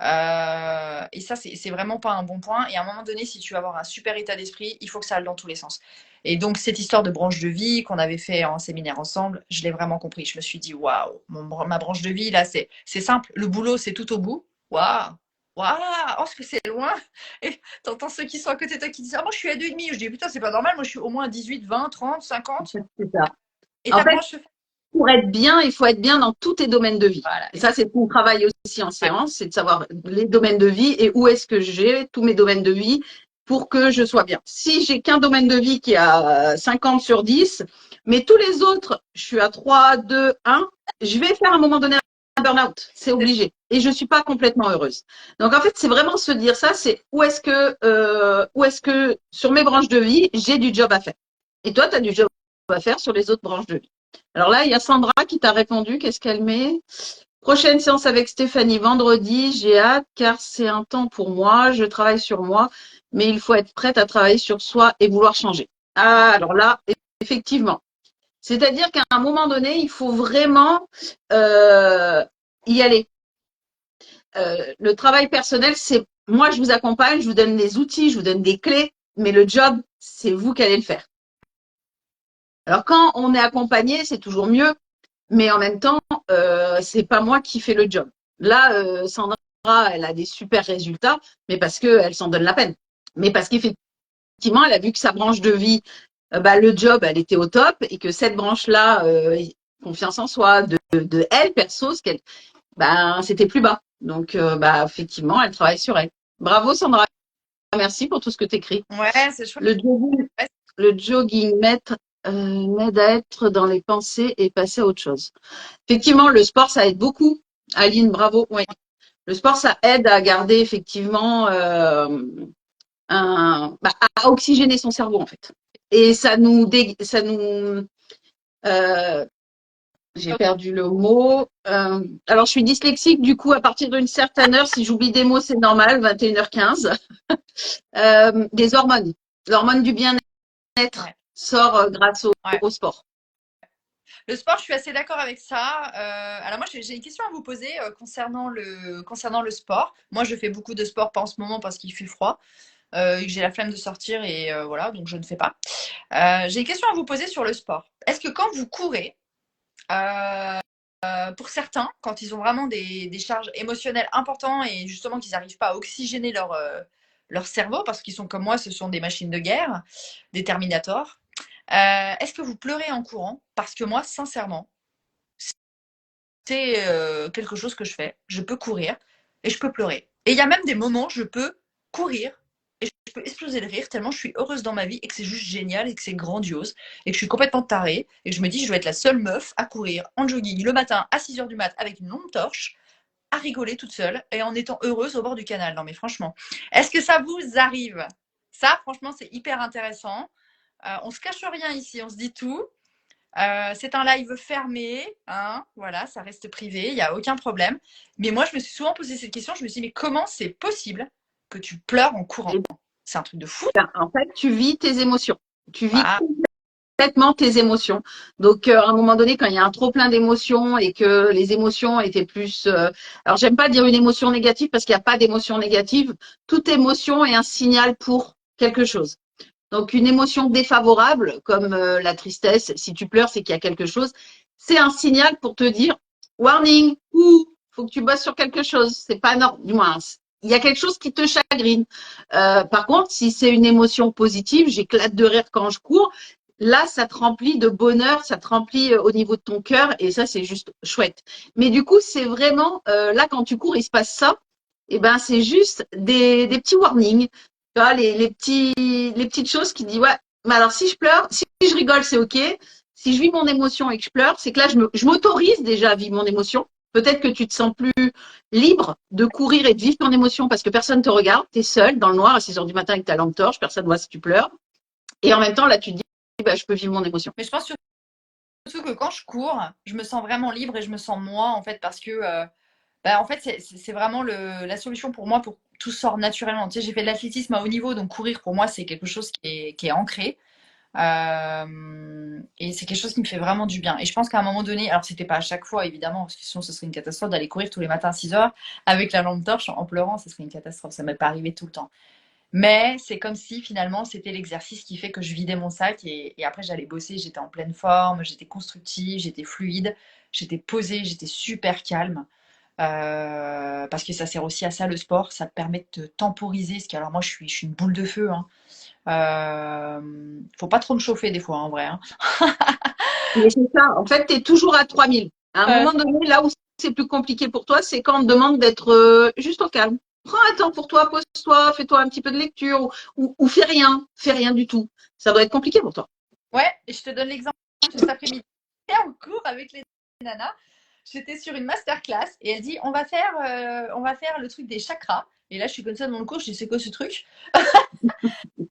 Et ça, c'est vraiment pas un bon point. Et à un moment donné, si tu veux avoir un super état d'esprit, il faut que ça aille dans tous les sens. Et donc, cette histoire de branche de vie qu'on avait fait en séminaire ensemble, je l'ai vraiment compris. Je me suis dit, waouh, ma branche de vie, là, c'est simple. Le boulot, c'est tout au bout. Waouh, waouh, oh, ce que c'est loin. Et t'entends ceux qui sont à côté de toi qui disent, ah, moi, je suis à 2,5. Je dis, putain, c'est pas normal. Moi, je suis au moins à 18, 20, 30, En 50. fait, c'est ça. Et En ta fait, branche se fait. pour être bien, il faut être bien dans tous tes domaines de vie. Voilà. Et ça, c'est ton travail aussi en séance, c'est de savoir les domaines de vie et où est-ce que j'ai tous mes domaines de vie pour que je sois bien. Si j'ai qu'un domaine de vie qui a 50 sur 10, mais tous les autres, je suis à 3, 2, 1, je vais faire à un moment donné un burn-out. C'est obligé. Et je suis pas complètement heureuse. Donc, en fait, c'est vraiment se dire ça, c'est où est-ce que sur mes branches de vie, j'ai du job à faire. Et toi, tu as du job à faire sur les autres branches de vie. Alors là, il y a Sandra qui t'a répondu. Qu'est-ce qu'elle met? Prochaine séance avec Stéphanie vendredi. J'ai hâte car c'est un temps pour moi. Je travaille sur moi, mais il faut être prête à travailler sur soi et vouloir changer. Ah, alors là, effectivement. C'est-à-dire qu'à un moment donné, il faut vraiment euh, y aller. Le travail personnel, c'est moi, je vous accompagne, je vous donne des outils, je vous donne des clés, mais le job, c'est vous qui allez le faire. Alors quand on est accompagné, c'est toujours mieux, mais en même temps, c'est pas moi qui fais le job. Là, Sandra, elle a des super résultats, mais parce qu'elle s'en donne la peine. Mais parce qu'effectivement, elle a vu que sa branche de vie, bah, le job, elle était au top, et que cette branche-là, confiance en soi, de elle perso, ce qu'elle, bah, c'était plus bas. Donc, bah, effectivement, elle travaille sur elle. Bravo Sandra, merci pour tout ce que tu écris. Ouais, c'est chouette. Le jogging, Ouais, le jogging m'aide à être dans les pensées et passer à autre chose. Effectivement, le sport, ça aide beaucoup. Aline, bravo. Oui. Le sport, ça aide à garder effectivement à oxygéner son cerveau en fait. Et euh, j'ai perdu le mot. Alors, je suis dyslexique, du coup, à partir d'une certaine heure, si j'oublie des mots, c'est normal, 21h15. Des hormones. L'hormone du bien-être ouais, sort grâce ouais. au sport. Le sport, je suis assez d'accord avec ça. Alors moi, j'ai une question à vous poser concernant le sport. Moi, je fais beaucoup de sport, pas en ce moment parce qu'il fait froid, et que j'ai la flemme de sortir et voilà, donc je ne fais pas. J'ai une question à vous poser sur le sport. Est-ce que quand vous courez, euh, pour certains, quand ils ont vraiment des charges émotionnelles importantes et justement qu'ils n'arrivent pas à oxygéner leur cerveau, parce qu'ils sont comme moi, ce sont des machines de guerre, des Terminators, est-ce que vous pleurez en courant? Parce que moi, sincèrement, c'est quelque chose que je fais. Je peux courir et je peux pleurer. Et il y a même des moments, je peux courir et je peux exploser de rire tellement je suis heureuse dans ma vie et que c'est juste génial et que c'est grandiose et que je suis complètement tarée et que je me dis je dois être la seule meuf à courir en jogging le matin à 6 heures du mat avec une lampe torche, à rigoler toute seule et en étant heureuse au bord du canal. Non mais franchement, est-ce que ça vous arrive? Ça, franchement, c'est hyper intéressant. On se cache rien ici, on se dit tout. C'est un live fermé, hein, voilà, ça reste privé, il n'y a aucun problème. Mais moi, je me suis souvent posé cette question, je me suis dit, mais comment c'est possible que tu pleures en courant? Et C'est un truc de fou. ben, en fait, tu vis tes émotions. Tu vis Ah, complètement tes émotions. Donc, à un moment donné, quand il y a un trop plein d'émotions et que les émotions étaient plus... alors, j'aime pas dire une émotion négative parce qu'il n'y a pas d'émotion négative. Toute émotion est un signal pour quelque chose. Donc, une émotion défavorable, comme la tristesse, si tu pleures, c'est qu'il y a quelque chose. C'est un signal pour te dire, warning, ou faut que tu bosses sur quelque chose. C'est pas normal, du moins, il y a quelque chose qui te chagrine. Par contre, si c'est une émotion positive, j'éclate de rire quand je cours. Là, ça te remplit de bonheur, ça te remplit au niveau de ton cœur, et ça, c'est juste chouette. Mais du coup, c'est vraiment là quand tu cours, il se passe ça. Et ben, c'est juste des petits warnings. Tu vois, les petites choses qui disent, ouais, mais alors si je pleure, si je rigole, c'est OK. Si je vis mon émotion et que je pleure, c'est que là, je m'autorise déjà à vivre mon émotion. Peut-être que tu te sens plus libre de courir et de vivre ton émotion parce que personne ne te regarde, tu es seul dans le noir à 6 heures du matin avec ta lampe torche, personne ne voit si tu pleures. Et en même temps, là, tu te dis, bah, je peux vivre mon émotion. Mais je pense surtout que quand je cours, je me sens vraiment libre et je me sens moi, en fait, parce que bah, en fait, c'est vraiment la solution pour moi pour que tout sort naturellement. Tu sais, j'ai fait de l'athlétisme à haut niveau, donc courir pour moi, c'est quelque chose qui est ancré. Et c'est quelque chose qui me fait vraiment du bien. Et je pense qu'à un moment donné, alors c'était pas à chaque fois évidemment, parce que sinon ce serait une catastrophe d'aller courir tous les matins à 6 heures avec la lampe torche en pleurant, ce serait une catastrophe. Ça m'est pas arrivé tout le temps. Mais c'est comme si finalement c'était l'exercice qui fait que je vidais mon sac et après j'allais bosser, j'étais en pleine forme, j'étais constructive, j'étais fluide, j'étais posée, j'étais super calme. Parce que ça sert aussi à ça le sport, ça te permet de te temporiser. Parce que alors moi je suis une boule de feu, hein. Faut pas trop me chauffer des fois, en vrai, hein. Mais c'est ça, en fait, tu es toujours à 3000. À un Ouais. moment donné, là où c'est plus compliqué pour toi, c'est quand on te demande d'être juste au calme. Prends un temps pour toi, pose-toi, fais-toi un petit peu de lecture ou fais rien du tout. Ça doit être compliqué pour toi. Ouais, et je te donne l'exemple cet après-midi. J'étais en cours avec les nanas. J'étais sur une masterclass et elle dit on va faire le truc des chakras. Et là, je suis comme ça dans le cours, je dis c'est quoi ce truc?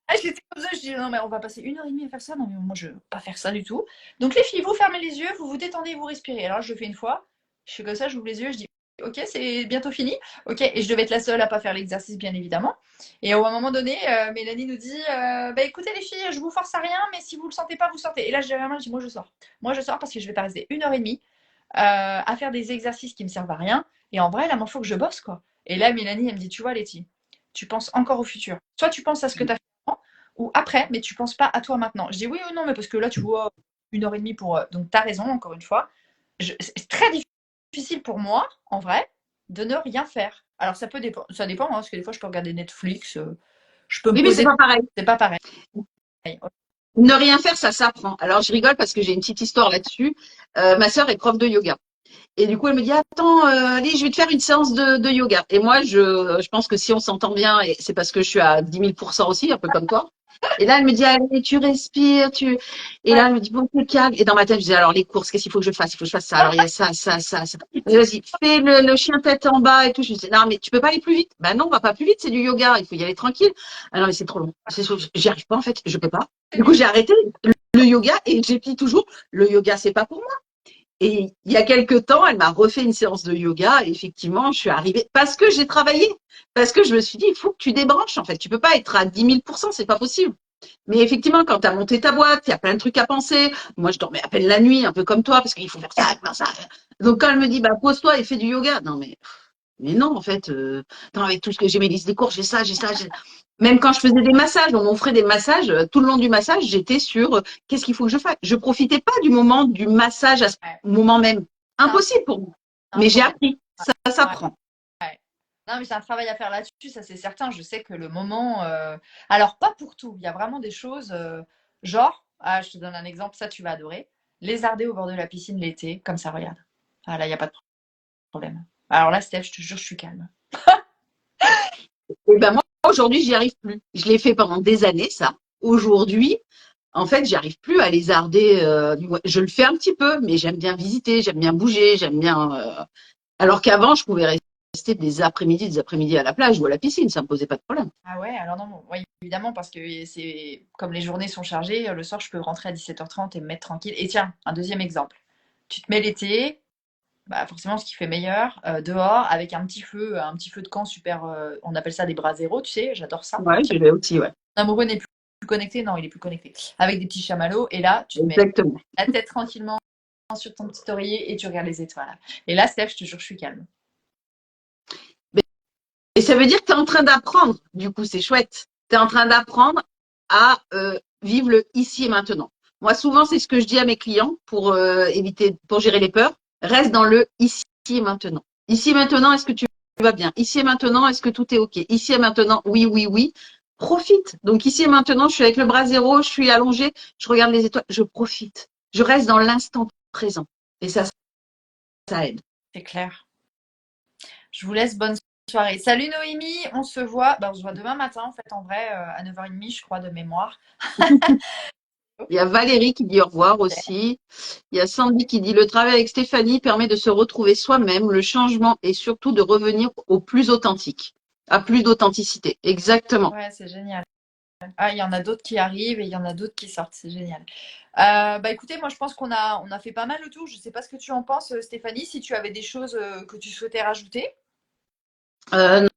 Ah, j'étais comme ça, je dis non, mais on va passer 1 heure et demie à faire ça. Non, mais moi, je ne veux pas faire ça du tout. Donc, les filles, vous fermez les yeux, vous vous détendez, vous respirez. Alors, je le fais une fois. Je suis comme ça, j'ouvre les yeux, je dis ok, c'est bientôt fini. Ok, et je devais être la seule à pas faire l'exercice, bien évidemment. Et au moment donné, Mélanie nous dit bah écoutez, les filles, je vous force à rien, mais si vous le sentez pas, vous sortez. Et là, je dis à la main, je dis moi, je sors. Moi, je sors parce que je vais pas rester 1 heure et demie à faire des exercices qui me servent à rien. Et en vrai, là, il faut que je bosse, quoi. Et là, Mélanie, elle me dit tu vois, Letty, tu penses encore au futur. Soit tu penses à ce que tu as fait avant, ou après, mais tu penses pas à toi maintenant. Je dis oui ou non, mais parce que là, tu vois, 1 heure et demie pour. Donc, tu as raison, encore une fois. C'est très difficile pour moi, en vrai, de ne rien faire. Alors, ça dépend, hein, parce que des fois, je peux regarder Netflix, je peux me Oui, mais c'est poser. pas pareil. C'est pas pareil. Ne rien faire, ça s'apprend. Alors, je rigole parce que j'ai une petite histoire là-dessus. Ma sœur est prof de yoga. Et du coup, elle me dit, attends, allez, je vais te faire une séance de yoga. Et moi, je pense que si on s'entend bien, et c'est parce que je suis à 10 000 aussi, un peu comme toi. Et là, elle me dit, allez, tu respires, Et Ouais. là, elle me dit, bon, c'est calme. Et dans ma tête, je disais, alors, les courses, qu'est-ce qu'il faut que je fasse? Il faut que je fasse ça. Alors, il y a ça, ça, ça, ça. Vas-y, fais le chien tête en bas et tout. Je disais, non, mais tu peux pas aller plus vite. Ben non, on va pas plus vite, c'est du yoga. Il faut y aller tranquille. Ah non, mais c'est trop long. J'y arrive pas, en fait. Je peux pas. Du coup, j'ai arrêté le yoga et j'ai dit toujours, le yoga, c'est pas pour moi. Et il y a quelques temps, elle m'a refait une séance de yoga. Et effectivement, je suis arrivée parce que j'ai travaillé, parce que je me suis dit, il faut que tu débranches. En fait, tu peux pas être à 10 000 c'est pas possible. Mais effectivement, quand tu as monté ta boîte, il y a plein de trucs à penser. Moi, je dormais à peine la nuit, un peu comme toi, parce qu'il faut faire ça, faire ça. Donc, quand elle me dit, bah, pose-toi et fais du yoga. Non, mais non, en fait, attends, avec tout ce que j'ai mes listes des cours, j'ai ça, j'ai ça. Même quand je faisais des massages, on m'offrait des massages, tout le long du massage, j'étais sur qu'est-ce qu'il faut que je fasse. Je profitais pas du moment du massage à ce Ouais. moment même. C'est un, Impossible pour moi. un Mais j'ai problème. appris. Ça Ouais. s'apprend. Ouais. Non, mais c'est un travail à faire là-dessus, ça c'est certain. Je sais que le moment. Alors, pas pour tout. Il y a vraiment des choses, genre, je te donne un exemple, ça tu vas adorer. Lézarder au bord de la piscine l'été, comme ça, regarde. Ah là, il n'y a pas de problème. Alors là, Steph, je te jure, je suis calme. Et ben moi, aujourd'hui, j'y arrive plus. Je l'ai fait pendant des années, ça. Aujourd'hui, en fait, j'y arrive plus à lézarder. Je le fais un petit peu, mais j'aime bien visiter, j'aime bien bouger, j'aime bien. Alors qu'avant, je pouvais rester des après-midi à la plage ou à la piscine, ça me posait pas de problème. Ah ouais, alors non, bon, ouais, évidemment, parce que c'est comme les journées sont chargées, le soir, je peux rentrer à 17h30 et me mettre tranquille. Et tiens, un deuxième exemple. Tu te mets l'été, bah forcément, ce qui fait meilleur, dehors, avec un petit feu de camp super, on appelle ça des bras zéro, tu sais, j'adore ça. Ouais, je l'ai aussi, ouais. Amoureux n'est plus connecté, non, il est plus connecté. Avec des petits chamallows, et là, tu te mets Exactement. la tête tranquillement sur ton petit oreiller et tu regardes les étoiles. Et là, Steph, je te jure, je suis calme. Et ça veut dire que tu es en train d'apprendre. Du coup, c'est chouette. Tu es en train d'apprendre à vivre le ici et maintenant. Moi, souvent, c'est ce que je dis à mes clients pour éviter, pour gérer les peurs. Reste dans le ici et maintenant. Ici et maintenant, est-ce que tu vas bien? Ici et maintenant, est-ce que tout est OK? Ici et maintenant, oui, oui, oui. Profite. Donc, ici et maintenant, je suis avec le bras zéro, je suis allongée, je regarde les étoiles, je profite. Je reste dans l'instant présent. Et ça aide. C'est clair. Je vous laisse, bonne soirée. Salut Noémie, on se voit, bah, on se voit demain matin en fait, en vrai, à 9h30, je crois, de mémoire. Il y a Valérie qui dit au revoir aussi. Il y a Sandy qui dit le travail avec Stéphanie permet de se retrouver soi-même, le changement et surtout de revenir au plus authentique, à plus d'authenticité. Exactement. Ouais, c'est génial. Ah, il y en a d'autres qui arrivent et il y en a d'autres qui sortent. C'est génial. Bah écoutez, moi je pense qu'on a fait pas mal le tour. Je sais pas ce que tu en penses, Stéphanie, si tu avais des choses que tu souhaitais rajouter. Euh,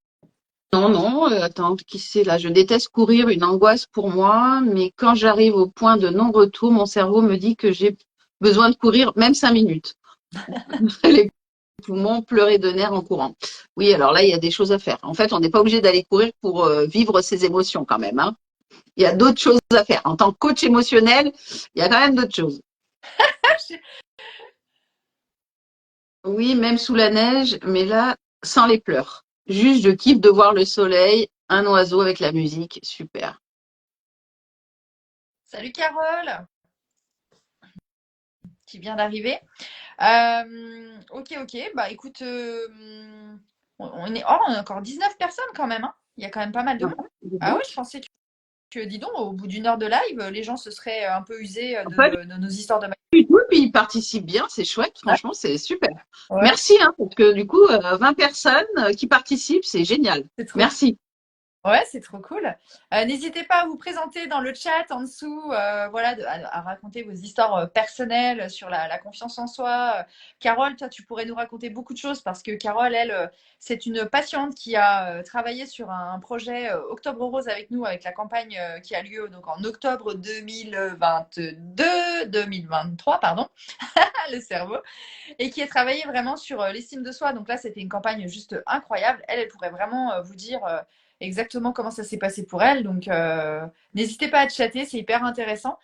non, non, attends, qui c'est là? Je déteste courir, une angoisse pour moi, mais quand j'arrive au point de non-retour, mon cerveau me dit que j'ai besoin de courir même 5 minutes. Les poumons, pleurer de nerfs en courant. Oui, alors là, il y a des choses à faire. En fait, on n'est pas obligé d'aller courir pour vivre ses émotions quand même, hein. Il y a d'autres choses à faire. En tant que coach émotionnel, il y a quand même d'autres choses. Oui, même sous la neige, mais là, sans les pleurs. Juste, je kiffe de voir le soleil, un oiseau avec la musique, super. Salut Carole, qui vient d'arriver. Ok, ok. Bah écoute, on est encore 19 personnes quand même, hein. Il y a quand même pas mal de monde. Ah ouais, je pensais dis donc, au bout d'une heure de live, les gens se seraient un peu usés Pas de nos histoires de du tout, puis ils participent bien, c'est chouette, maths. franchement, c'est super. Ouais, Merci, hein, parce que du coup, 20 personnes qui participent, c'est génial. c'est trop Merci. Ouais, c'est trop cool. N'hésitez pas à vous présenter dans le chat en dessous, voilà, à raconter vos histoires personnelles sur la confiance en soi. Carole, toi, tu pourrais nous raconter beaucoup de choses parce que Carole, elle, c'est une patiente qui a travaillé sur un projet Octobre Rose avec nous, avec la campagne qui a lieu donc en octobre 2023, pardon, le cerveau, et qui a travaillé vraiment sur l'estime de soi. Donc là, c'était une campagne juste incroyable. Elle pourrait vraiment vous dire exactement comment ça s'est passé pour elle. Donc, n'hésitez pas à chatter, c'est hyper intéressant.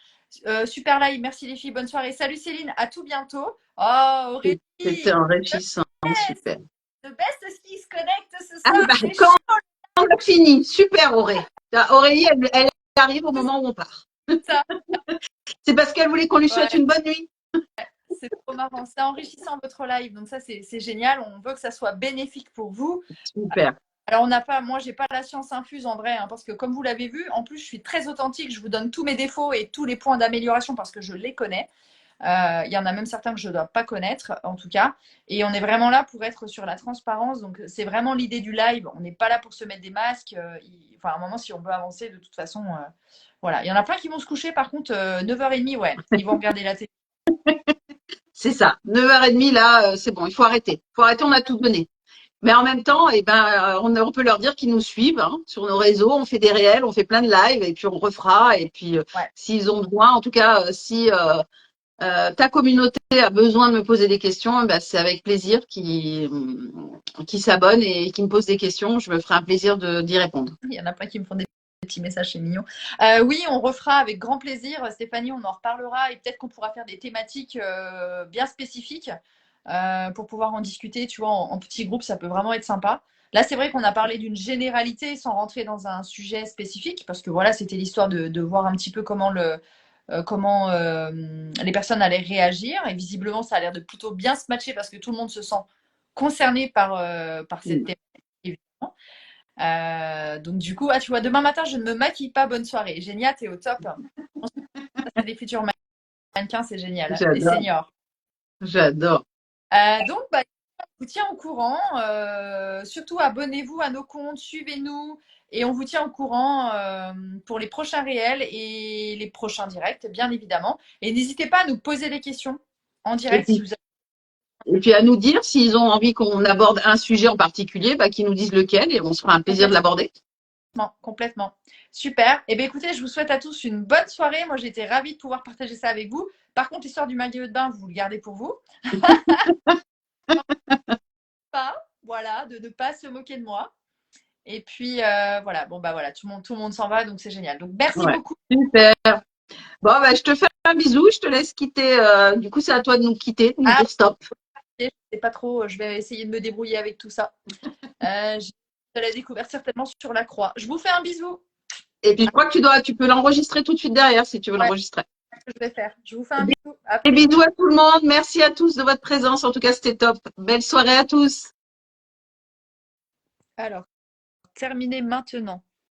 Super live, merci les filles, bonne soirée. Salut Céline, à tout bientôt. Oh, Aurélie, C'était the enrichissant, best, super. the best qui se connecte ce Ah soir, bah, c'est quand chaud on a fini, super Auré. Aurélie, elle arrive au moment où on part. ça. C'est parce qu'elle voulait qu'on lui souhaite Ouais, une bonne nuit. c'est trop marrant, c'est enrichissant votre live, donc ça c'est génial. On veut que ça soit bénéfique pour vous. Super. Alors, moi, j'ai pas la science infuse en vrai, hein, parce que comme vous l'avez vu, en plus, je suis très authentique. Je vous donne tous mes défauts et tous les points d'amélioration parce que je les connais. Il y en a même certains que je ne dois pas connaître, en tout cas. Et on est vraiment là pour être sur la transparence. Donc, c'est vraiment l'idée du live. On n'est pas là pour se mettre des masques. Enfin, à un moment, si on veut avancer, de toute façon, voilà. Il y en a plein qui vont se coucher. Par contre, 9h30, ouais, ils vont regarder la télé. C'est ça. 9h30, là, c'est bon, il faut arrêter. Il faut arrêter, on a tout donné. Mais en même temps, eh ben, on peut leur dire qu'ils nous suivent hein, sur nos réseaux. On fait des réels, on fait plein de lives et puis on refera. Et puis, Ouais. s'ils ont besoin, en tout cas, si ta communauté a besoin de me poser des questions, ben, c'est avec plaisir qui s'abonnent et qui me posent des questions. Je me ferai un plaisir d'y répondre. Il y en a plein qui me font des petits messages, c'est mignon. Oui, on refera avec grand plaisir. Stéphanie, on en reparlera et peut-être qu'on pourra faire des thématiques bien spécifiques pour pouvoir en discuter. Tu vois, en petits groupes, ça peut vraiment être sympa. Là, c'est vrai qu'on a parlé d'une généralité sans rentrer dans un sujet spécifique parce que voilà, c'était l'histoire de voir un petit peu comment les personnes allaient réagir. Et visiblement, ça a l'air de plutôt bien se matcher parce que tout le monde se sent concerné par cette thématique, évidemment. Donc du coup, tu vois, demain matin, je ne me maquille pas. Bonne soirée. Génial, t'es au top. C'est des futurs mannequins, c'est génial. Des J'adore, seniors. j'adore. Donc, bah, on vous tient au courant. Surtout, abonnez-vous à nos comptes, suivez-nous et on vous tient au courant pour les prochains réels et les prochains directs, bien évidemment. Et n'hésitez pas à nous poser des questions en Et direct si puis, vous avez. et puis à nous dire s'ils ont envie qu'on aborde un sujet en particulier, bah, qu'ils nous disent lequel et on se fera un plaisir de Complètement. l'aborder. Complètement. Super. Eh bien, écoutez, je vous souhaite à tous une bonne soirée. Moi, j'ai été ravie de pouvoir partager ça avec vous. Par contre, l'histoire du maillot de bain, vous le gardez pour vous. Pas, voilà, de ne pas se moquer de moi. Et puis, voilà, bon, bah voilà, tout le monde s'en va, donc c'est génial. Donc, merci Ouais. beaucoup. Super. Bon, bah, je te fais un bisou, je te laisse quitter. Du coup, c'est à toi de nous quitter, de nous Ah, dire stop. je sais pas trop, je vais essayer de me débrouiller avec tout ça. J'ai de la découverte certainement sur la croix. Je vous fais un bisou. Et puis, je crois que tu peux l'enregistrer tout de suite derrière si tu veux Ouais, l'enregistrer. c'est ce que je vais faire. Je vous fais un bisou. À Et plus. bisous à tout le monde. Merci à tous de votre présence. En tout cas, c'était top. Belle soirée à tous. Alors, terminé maintenant.